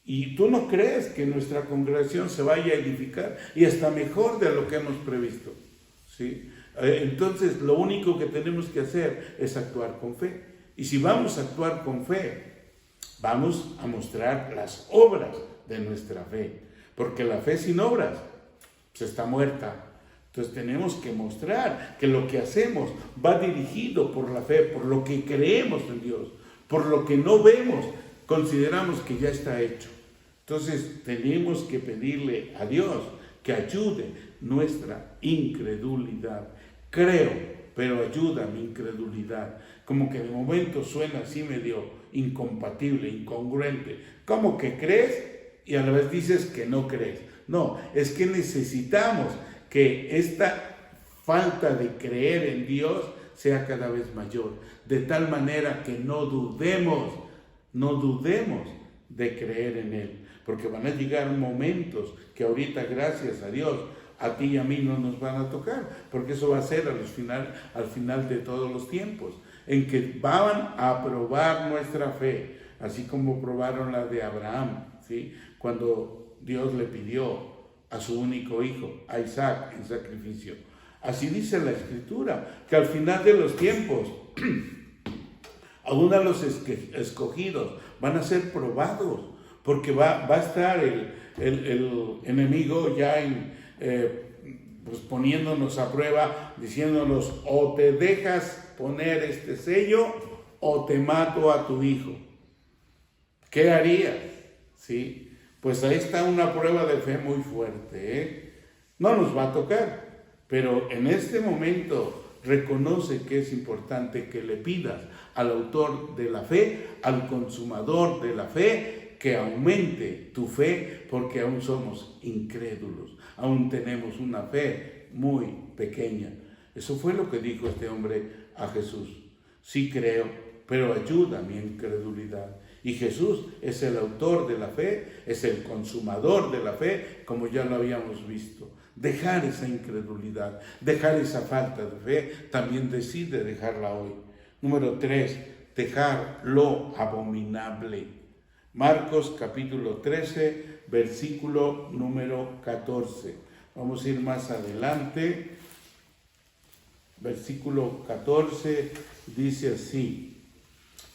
Speaker 2: Y tú no crees que nuestra congregación se vaya a edificar, y hasta mejor de lo que hemos previsto, ¿sí? Entonces, lo único que tenemos que hacer es actuar con fe. Y si vamos a actuar con fe, vamos a mostrar las obras de nuestra fe, porque la fe sin obras pues está muerta. Entonces tenemos que mostrar que lo que hacemos va dirigido por la fe, por lo que creemos en Dios, por lo que no vemos, consideramos que ya está hecho. Entonces tenemos que pedirle a Dios que ayude nuestra incredulidad. Creo, pero ayuda mi incredulidad. Como que de momento suena así medio incompatible, incongruente. ¿Cómo que crees y a la vez dices que no crees? No, es que necesitamos que esta falta de creer en Dios sea cada vez mayor, de tal manera que no dudemos de creer en Él, porque van a llegar momentos que ahorita, gracias a Dios, a ti y a mí no nos van a tocar, porque eso va a ser al final de todos los tiempos, en que van a probar nuestra fe, así como probaron la de Abraham, ¿sí? Cuando Dios le pidió a su único hijo, a Isaac, en sacrificio. Así dice la Escritura, que al final de los tiempos, aún a los escogidos van a ser probados, porque va a estar el enemigo ya pues poniéndonos a prueba, diciéndonos: o te dejas poner este sello o te mato a tu hijo. ¿Qué harías? ¿Sí? Pues ahí está una prueba de fe muy fuerte, ¿eh? No nos va a tocar, pero en este momento reconoce que es importante que le pidas al autor de la fe, al consumador de la fe, que aumente tu fe, porque aún somos incrédulos, aún tenemos una fe muy pequeña. Eso fue lo que dijo este hombre a Jesús: sí creo, pero ayuda mi incredulidad. Y Jesús es el autor de la fe, es el consumador de la fe, como ya lo habíamos visto. Dejar esa incredulidad, dejar esa falta de fe, también decide dejarla hoy. Número 3, dejar lo abominable. Marcos capítulo 13, versículo número 14. Vamos a ir más adelante. Versículo 14 dice así: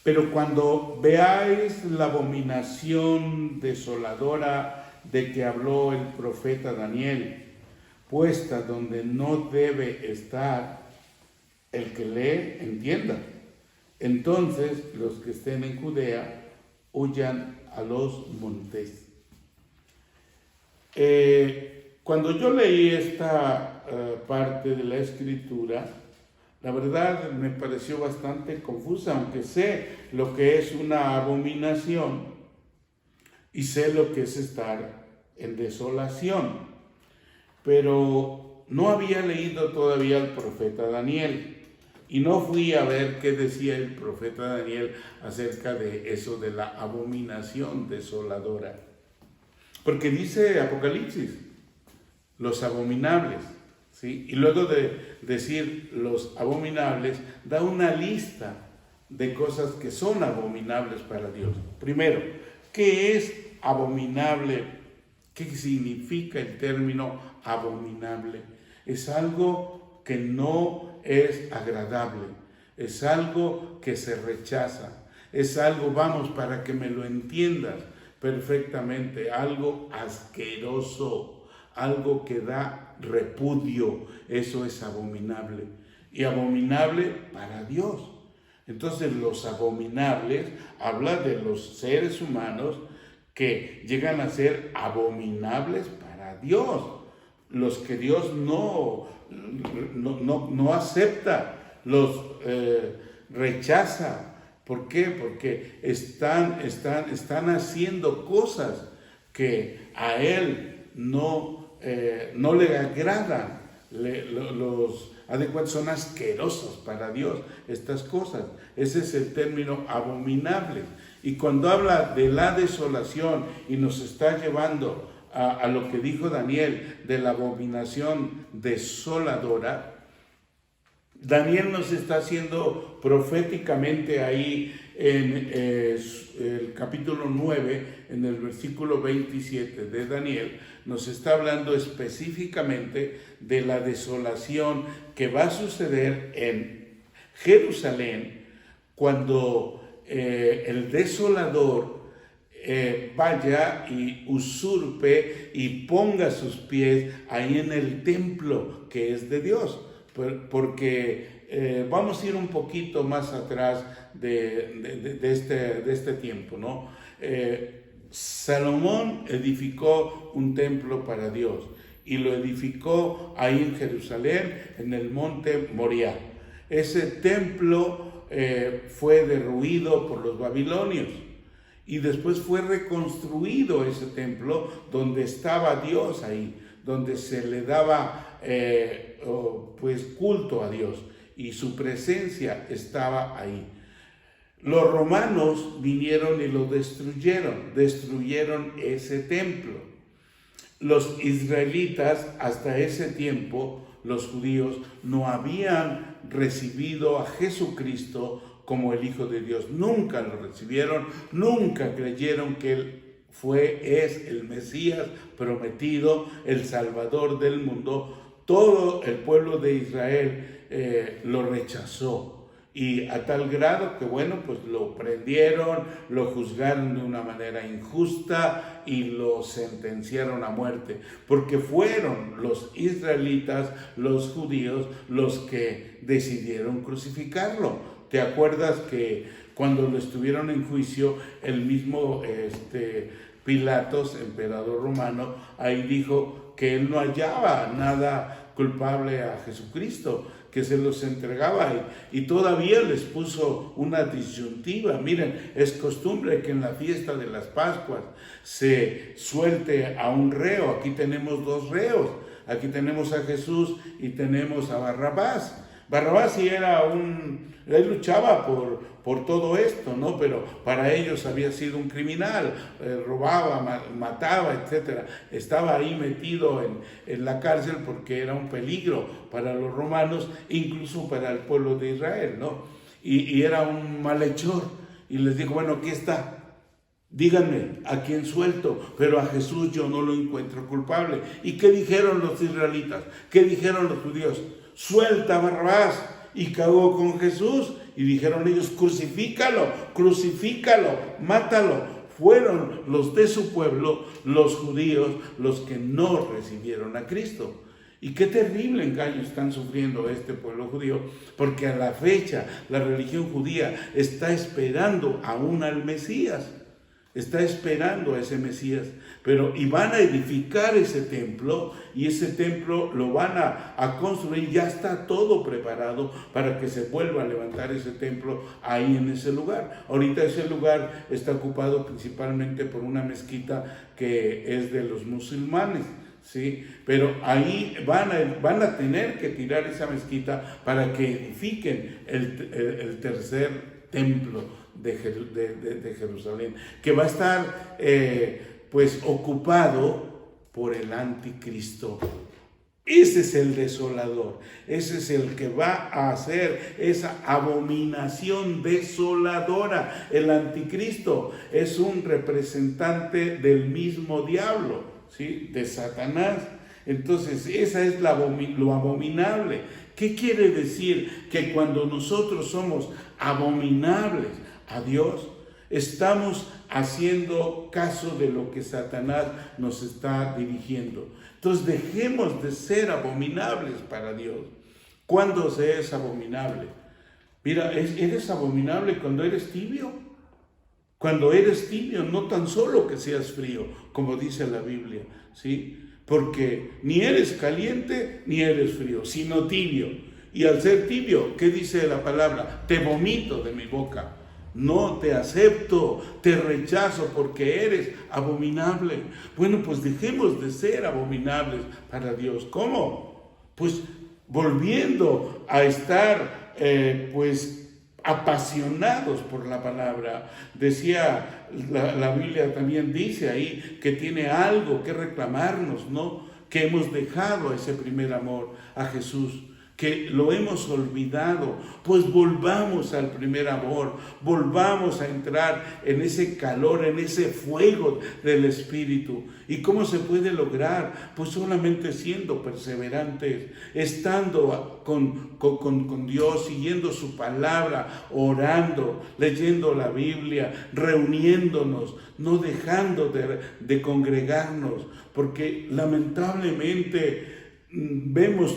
Speaker 2: pero cuando veáis la abominación desoladora de que habló el profeta Daniel, puesta donde no debe estar, el que lee entienda. Entonces los que estén en Judea huyan a los montes. Cuando yo leí esta parte de la Escritura, la verdad me pareció bastante confusa, aunque sé lo que es una abominación y sé lo que es estar en desolación, pero no había leído todavía al profeta Daniel y no fui a ver qué decía el profeta Daniel acerca de eso de la abominación desoladora, porque dice Apocalipsis, los abominables, ¿sí? Y luego de decir los abominables, da una lista de cosas que son abominables para Dios. Primero, ¿qué es abominable? ¿Qué significa el término abominable? Es algo que no es agradable, es algo que se rechaza, es algo, vamos, para que me lo entiendas perfectamente, algo asqueroso, algo que da repudio. Eso es abominable, y abominable para Dios. Entonces los abominables habla de los seres humanos que llegan a ser abominables para Dios, los que Dios no acepta, los rechaza. ¿Por qué? Porque están haciendo cosas que a Él no no le agradan, haz de cuenta, son asquerosos para Dios estas cosas. Ese es el término abominable. Y cuando habla de la desolación y nos está llevando a lo que dijo Daniel de la abominación desoladora, Daniel nos está haciendo proféticamente ahí en el capítulo 9, en el versículo 27 de Daniel, nos está hablando específicamente de la desolación que va a suceder en Jerusalén cuando el desolador vaya y usurpe y ponga sus pies ahí en el templo que es de Dios. Porque vamos a ir un poquito más atrás de este tiempo, ¿no? Salomón edificó un templo para Dios y lo edificó ahí en Jerusalén, en el monte Moriah. Ese templo fue derruido por los babilonios y después fue reconstruido ese templo donde estaba Dios ahí, donde se le daba pues culto a Dios y su presencia estaba ahí. Los romanos vinieron y lo destruyeron ese templo. Los israelitas hasta ese tiempo, los judíos, no habían recibido a Jesucristo como el Hijo de Dios. Nunca lo recibieron, nunca creyeron que Él es el Mesías prometido, el Salvador del mundo. Todo el pueblo de Israel lo rechazó. Y a tal grado que, bueno, pues lo prendieron, lo juzgaron de una manera injusta y lo sentenciaron a muerte, porque fueron los israelitas, los judíos, los que decidieron crucificarlo. ¿Te acuerdas que cuando lo estuvieron en juicio, el mismo Pilatos, emperador romano, ahí dijo que él no hallaba nada culpable a Jesucristo, que se los entregaba y todavía les puso una disyuntiva? Miren, es costumbre que en la fiesta de las Pascuas se suelte a un reo. Aquí tenemos dos reos, aquí tenemos a Jesús y tenemos a Barrabás. Barrabás sí él luchaba por todo esto, ¿no? Pero para ellos había sido un criminal, robaba, mataba, etc. Estaba ahí metido en la cárcel porque era un peligro para los romanos, incluso para el pueblo de Israel, ¿no? Y era un malhechor. Y les dijo, bueno, aquí está. Díganme a quién suelto, pero a Jesús yo no lo encuentro culpable. ¿Y qué dijeron los israelitas? ¿Qué dijeron los judíos? Suelta a Barrabás. Y cagó con Jesús y dijeron ellos, crucifícalo, mátalo. Fueron los de su pueblo, los judíos, los que no recibieron a Cristo. Y qué terrible engaño están sufriendo este pueblo judío, porque a la fecha la religión judía está esperando aún al Mesías. Está esperando a ese Mesías, y van a edificar ese templo, y ese templo lo van a construir. Ya está todo preparado para que se vuelva a levantar ese templo ahí en ese lugar. Ahorita ese lugar está ocupado principalmente por una mezquita que es de los musulmanes, ¿sí? Pero ahí van a tener que tirar esa mezquita para que edifiquen el tercer templo de Jerusalén, que va a estar pues ocupado por el anticristo. Ese es el desolador, ese es el que va a hacer esa abominación desoladora. El anticristo es un representante del mismo diablo, ¿sí? De Satanás. Entonces esa es lo abominable. ¿Qué quiere decir? Que cuando nosotros somos abominables a Dios, estamos haciendo caso de lo que Satanás nos está dirigiendo. Entonces dejemos de ser abominables para Dios. ¿Cuándo se es abominable? Mira, eres abominable cuando eres tibio. Cuando eres tibio, no tan solo que seas frío, como dice la Biblia, ¿sí? Porque ni eres caliente ni eres frío, sino tibio. Y al ser tibio, ¿qué dice la palabra? Te vomito de mi boca. no te acepto, te rechazo porque eres abominable. Bueno, pues dejemos de ser abominables para Dios. ¿Cómo? Pues volviendo a estar, apasionados por la palabra. Decía, la Biblia también dice ahí que tiene algo que reclamarnos, ¿no? Que hemos dejado ese primer amor a Jesús, que lo hemos olvidado. Pues volvamos al primer amor, volvamos a entrar en ese calor, en ese fuego del Espíritu. ¿Y cómo se puede lograr? Pues solamente siendo perseverantes, estando con Dios, siguiendo su palabra, orando, leyendo la Biblia, reuniéndonos, no dejando de congregarnos, porque lamentablemente vemos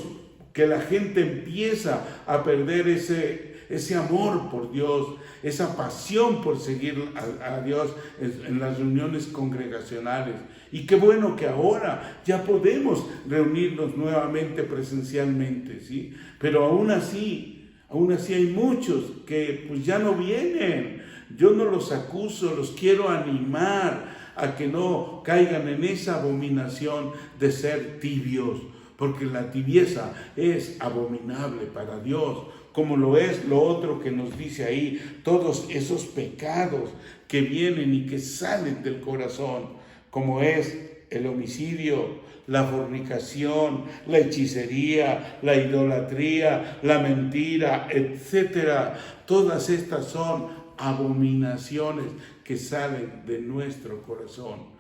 Speaker 2: que la gente empieza a perder ese amor por Dios, esa pasión por seguir a Dios en las reuniones congregacionales. Y qué bueno que ahora ya podemos reunirnos nuevamente presencialmente, ¿sí? Pero aún así hay muchos que pues ya no vienen. Yo no los acuso, los quiero animar a que no caigan en esa abominación de ser tibios, porque la tibieza es abominable para Dios, como lo es lo otro que nos dice ahí, todos esos pecados que vienen y que salen del corazón, como es el homicidio, la fornicación, la hechicería, la idolatría, la mentira, etcétera. Todas estas son abominaciones que salen de nuestro corazón.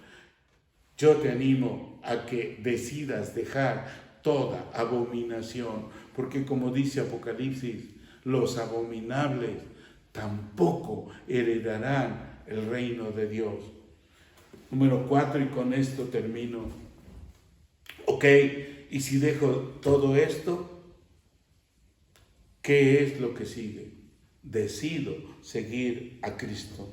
Speaker 2: Yo te animo a que decidas dejar toda abominación, porque como dice Apocalipsis, los abominables tampoco heredarán el reino de Dios. Número 4, y con esto termino. Ok, y si dejo todo esto, ¿qué es lo que sigue? Decido seguir a Cristo.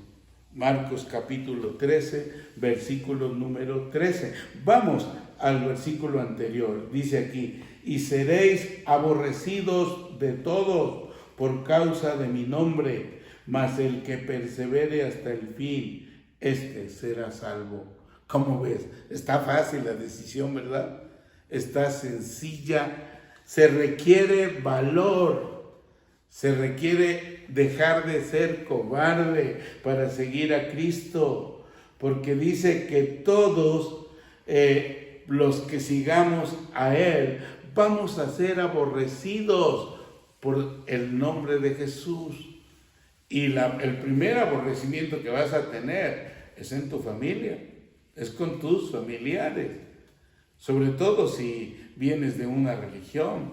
Speaker 2: Marcos capítulo 13, versículo número 13. Vamos al versículo anterior. Dice aquí, y seréis aborrecidos de todos por causa de mi nombre, mas el que persevere hasta el fin, este será salvo. ¿Cómo ves? Está fácil la decisión, ¿verdad? Está sencilla. Se requiere valor, se requiere dejar de ser cobarde para seguir a Cristo, porque dice que todos los que sigamos a Él vamos a ser aborrecidos por el nombre de Jesús. Y el primer aborrecimiento que vas a tener es en tu familia, es con tus familiares, sobre todo si vienes de una religión.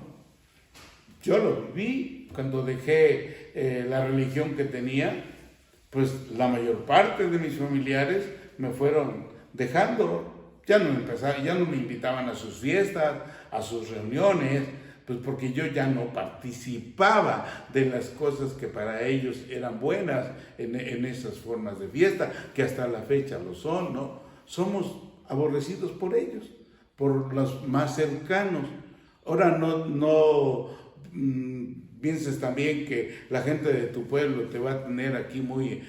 Speaker 2: Yo lo viví cuando dejé la religión que tenía, pues la mayor parte de mis familiares me fueron dejando. Ya no me invitaban a sus fiestas, a sus reuniones, pues porque yo ya no participaba de las cosas que para ellos eran buenas en esas formas de fiesta, que hasta la fecha lo son, ¿no? Somos aborrecidos por ellos, por los más cercanos. Ahora no pienses también que la gente de tu pueblo te va a tener aquí muy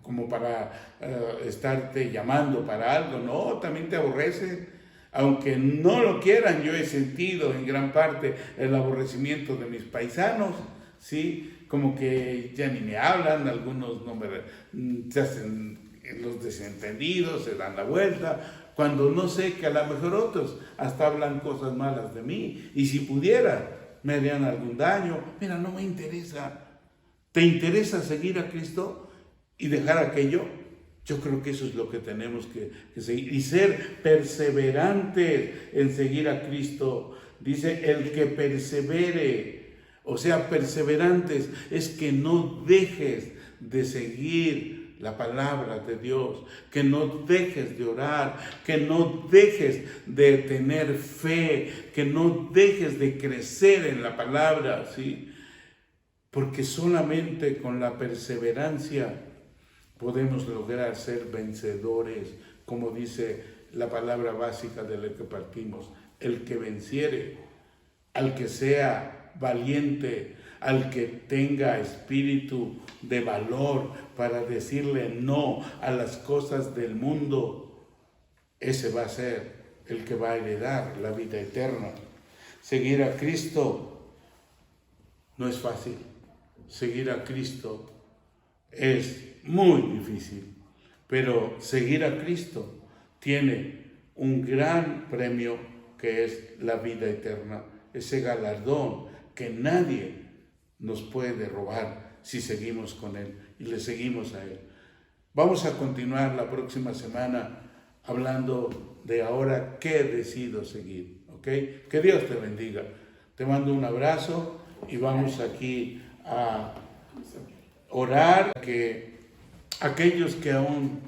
Speaker 2: como para estarte llamando para algo. No, también te aborrecen, aunque no lo quieran. Yo he sentido en gran parte el aborrecimiento de mis paisanos, ¿sí? Como que ya ni me hablan, algunos se hacen los desentendidos, se dan la vuelta, cuando no sé que a lo mejor otros hasta hablan cosas malas de mí, y si pudiera me harían algún daño. Mira, no me interesa. ¿Te interesa seguir a Cristo y dejar aquello? Yo creo que eso es lo que tenemos que seguir y ser perseverantes en seguir a Cristo. Dice, el que persevere, o sea, perseverantes, es que no dejes de seguir la palabra de Dios, que no dejes de orar, que no dejes de tener fe, que no dejes de crecer en la palabra, ¿sí? Porque solamente con la perseverancia podemos lograr ser vencedores, como dice la palabra básica de la que partimos. El que venciere, al que sea valiente, al que tenga espíritu de valor para decirle no a las cosas del mundo, ese va a ser el que va a heredar la vida eterna. Seguir a Cristo no es fácil. Seguir a Cristo es muy difícil, pero seguir a Cristo tiene un gran premio que es la vida eterna, ese galardón que nadie nos puede robar si seguimos con Él y le seguimos a Él. Vamos a continuar la próxima semana hablando de ahora qué decido seguir, ¿ok? Que Dios te bendiga. Te mando un abrazo y vamos aquí a orar que aquellos que aún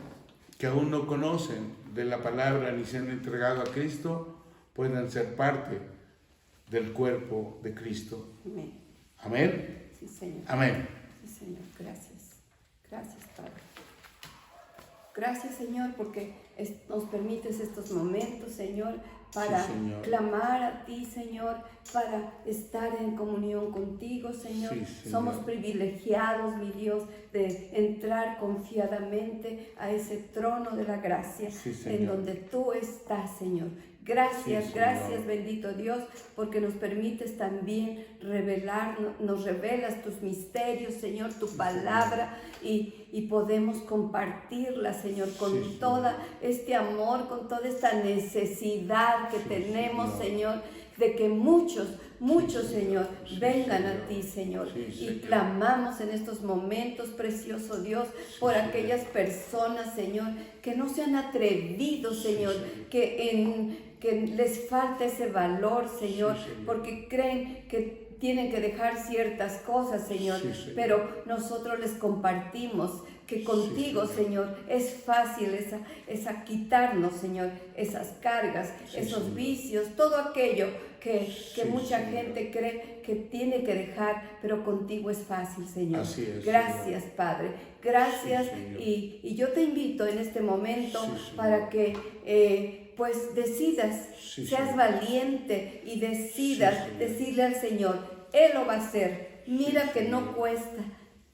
Speaker 2: no conocen de la palabra ni se han entregado a Cristo puedan ser parte del cuerpo de Cristo.
Speaker 1: Amén.
Speaker 2: Amén.
Speaker 1: Sí, Señor.
Speaker 2: Amén.
Speaker 1: Sí, Señor. Gracias. Gracias, Padre. Gracias, Señor, porque nos permites estos momentos, Señor, para
Speaker 2: Señor.
Speaker 1: clamar a ti, Señor, para estar en comunión contigo, Señor.
Speaker 2: Sí, Señor.
Speaker 1: Somos privilegiados, mi Dios, de entrar confiadamente a ese trono de la gracia,
Speaker 2: Sí, Señor.
Speaker 1: en donde tú estás, Señor. Gracias,
Speaker 2: Sí, Señor.
Speaker 1: gracias, bendito Dios, porque nos permites también nos revelas tus misterios, Señor, tu palabra, y podemos compartirla, Señor, con
Speaker 2: Sí, Señor.
Speaker 1: todo este amor, con toda esta necesidad que
Speaker 2: Sí,
Speaker 1: tenemos,
Speaker 2: Señor.
Speaker 1: Señor, de que muchos,
Speaker 2: Sí,
Speaker 1: Señor,
Speaker 2: sí,
Speaker 1: vengan
Speaker 2: Señor.
Speaker 1: a ti, Señor,
Speaker 2: Sí,
Speaker 1: y
Speaker 2: Señor.
Speaker 1: clamamos en estos momentos, precioso Dios, por
Speaker 2: Señor.
Speaker 1: aquellas personas, Señor, que no se han atrevido, Señor,
Speaker 2: Señor.
Speaker 1: que les falta ese valor, Señor,
Speaker 2: Sí, Señor.
Speaker 1: porque creen que tienen que dejar ciertas cosas, Señor,
Speaker 2: Sí, Señor.
Speaker 1: pero nosotros les compartimos que contigo,
Speaker 2: Sí,
Speaker 1: Señor, es fácil esa quitarnos, Señor, esas cargas,
Speaker 2: Sí,
Speaker 1: esos
Speaker 2: Señor.
Speaker 1: vicios, todo aquello que
Speaker 2: Sí,
Speaker 1: mucha
Speaker 2: Señor.
Speaker 1: gente cree que tiene que dejar, pero contigo es fácil, Señor.
Speaker 2: Así es,
Speaker 1: Gracias,
Speaker 2: Señor.
Speaker 1: Padre. Gracias,
Speaker 2: Sí, Señor.
Speaker 1: y yo te invito en este momento
Speaker 2: Sí, Señor.
Speaker 1: para que pues decidas,
Speaker 2: Sí,
Speaker 1: seas
Speaker 2: Señor.
Speaker 1: valiente y decidas
Speaker 2: Sí, Señor.
Speaker 1: decirle al Señor, Él lo va a hacer. Mira
Speaker 2: Sí,
Speaker 1: que no
Speaker 2: Señor.
Speaker 1: cuesta.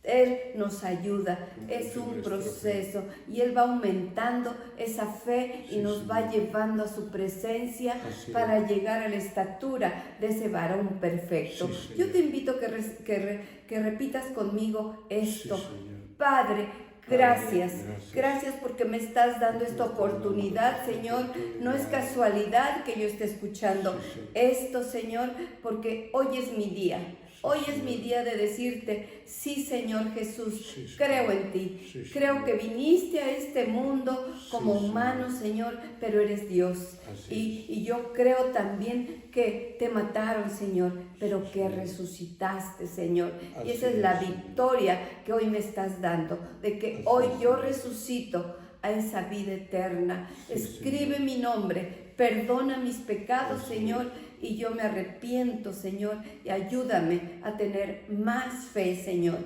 Speaker 1: Él nos ayuda, es un proceso y Él va aumentando esa fe y
Speaker 2: Sí,
Speaker 1: nos va
Speaker 2: Señor.
Speaker 1: llevando a su presencia
Speaker 2: Así
Speaker 1: para
Speaker 2: es.
Speaker 1: llegar a la estatura de ese varón perfecto.
Speaker 2: Sí, Señor.
Speaker 1: Yo te invito que repitas conmigo esto.
Speaker 2: Sí, Señor.
Speaker 1: Padre,
Speaker 2: Gracias.
Speaker 1: gracias porque me estás dando esta oportunidad, Señor. No es casualidad que yo esté escuchando
Speaker 2: Sí, sí.
Speaker 1: esto, Señor, porque hoy es mi día. Hoy es
Speaker 2: Señor.
Speaker 1: mi día de decirte, sí, Señor Jesús,
Speaker 2: Sí, Señor.
Speaker 1: creo en ti.
Speaker 2: Sí, Señor.
Speaker 1: Creo que viniste a este mundo como
Speaker 2: Sí,
Speaker 1: humano, Señor, pero eres Dios.
Speaker 2: Así
Speaker 1: Y yo creo también que te mataron, Señor, pero que
Speaker 2: Sí.
Speaker 1: resucitaste, Señor. Y
Speaker 2: Así
Speaker 1: esa es la
Speaker 2: es, Señor.
Speaker 1: victoria que hoy me estás dando, de que
Speaker 2: Así
Speaker 1: hoy
Speaker 2: es,
Speaker 1: yo
Speaker 2: Señor.
Speaker 1: resucito a esa vida eterna.
Speaker 2: Sí,
Speaker 1: Escribe
Speaker 2: Señor.
Speaker 1: mi nombre, perdona mis pecados,
Speaker 2: Así
Speaker 1: Señor, y yo me arrepiento, Señor, y ayúdame a tener más fe, Señor.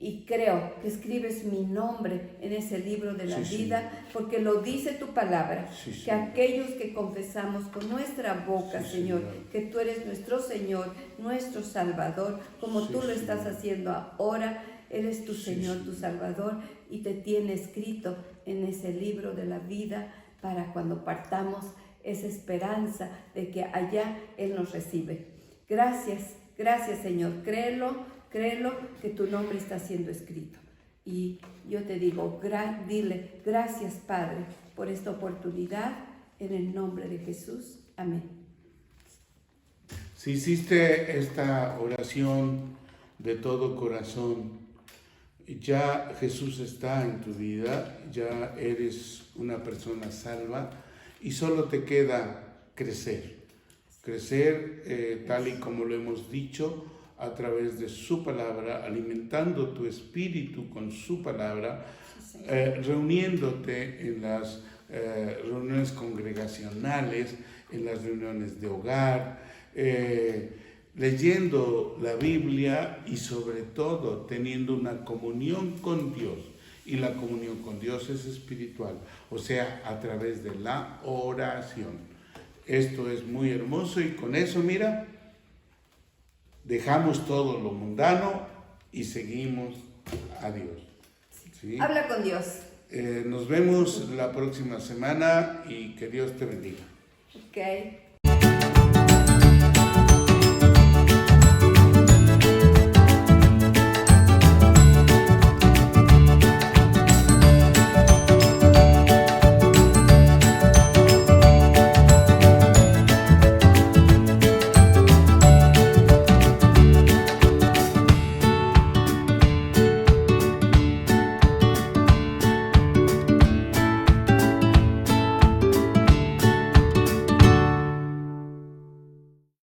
Speaker 1: Y creo que escribes mi nombre en ese libro de la
Speaker 2: Sí,
Speaker 1: vida,
Speaker 2: Señor.
Speaker 1: porque lo dice tu palabra,
Speaker 2: Sí,
Speaker 1: que
Speaker 2: Señor.
Speaker 1: aquellos que confesamos con nuestra boca,
Speaker 2: Sí,
Speaker 1: Señor,
Speaker 2: Señor.
Speaker 1: que tú eres nuestro Señor, nuestro Salvador, como
Speaker 2: Sí,
Speaker 1: tú lo estás
Speaker 2: Señor.
Speaker 1: haciendo ahora, eres tu
Speaker 2: Sí,
Speaker 1: Señor, tu
Speaker 2: Señor.
Speaker 1: Salvador, y te tiene escrito en ese libro de la vida para cuando partamos esa esperanza de que allá Él nos recibe. Gracias, gracias, Señor. Créelo que tu nombre está siendo escrito. Y yo te digo, dile, gracias, Padre, por esta oportunidad, en el nombre de Jesús. Amén.
Speaker 2: Si hiciste esta oración de todo corazón, ya Jesús está en tu vida, ya eres una persona salva y solo te queda crecer tal y como lo hemos dicho, a través de su palabra, alimentando tu espíritu con su palabra, reuniéndote en las reuniones congregacionales, en las reuniones de hogar, leyendo la Biblia y sobre todo teniendo una comunión con Dios. Y la comunión con Dios es espiritual, o sea, a través de la oración. Esto es muy hermoso y con eso, mira, dejamos todo lo mundano y seguimos a Dios. ¿Sí?
Speaker 1: Habla con Dios.
Speaker 2: Nos vemos la próxima semana y que Dios te bendiga.
Speaker 1: Ok.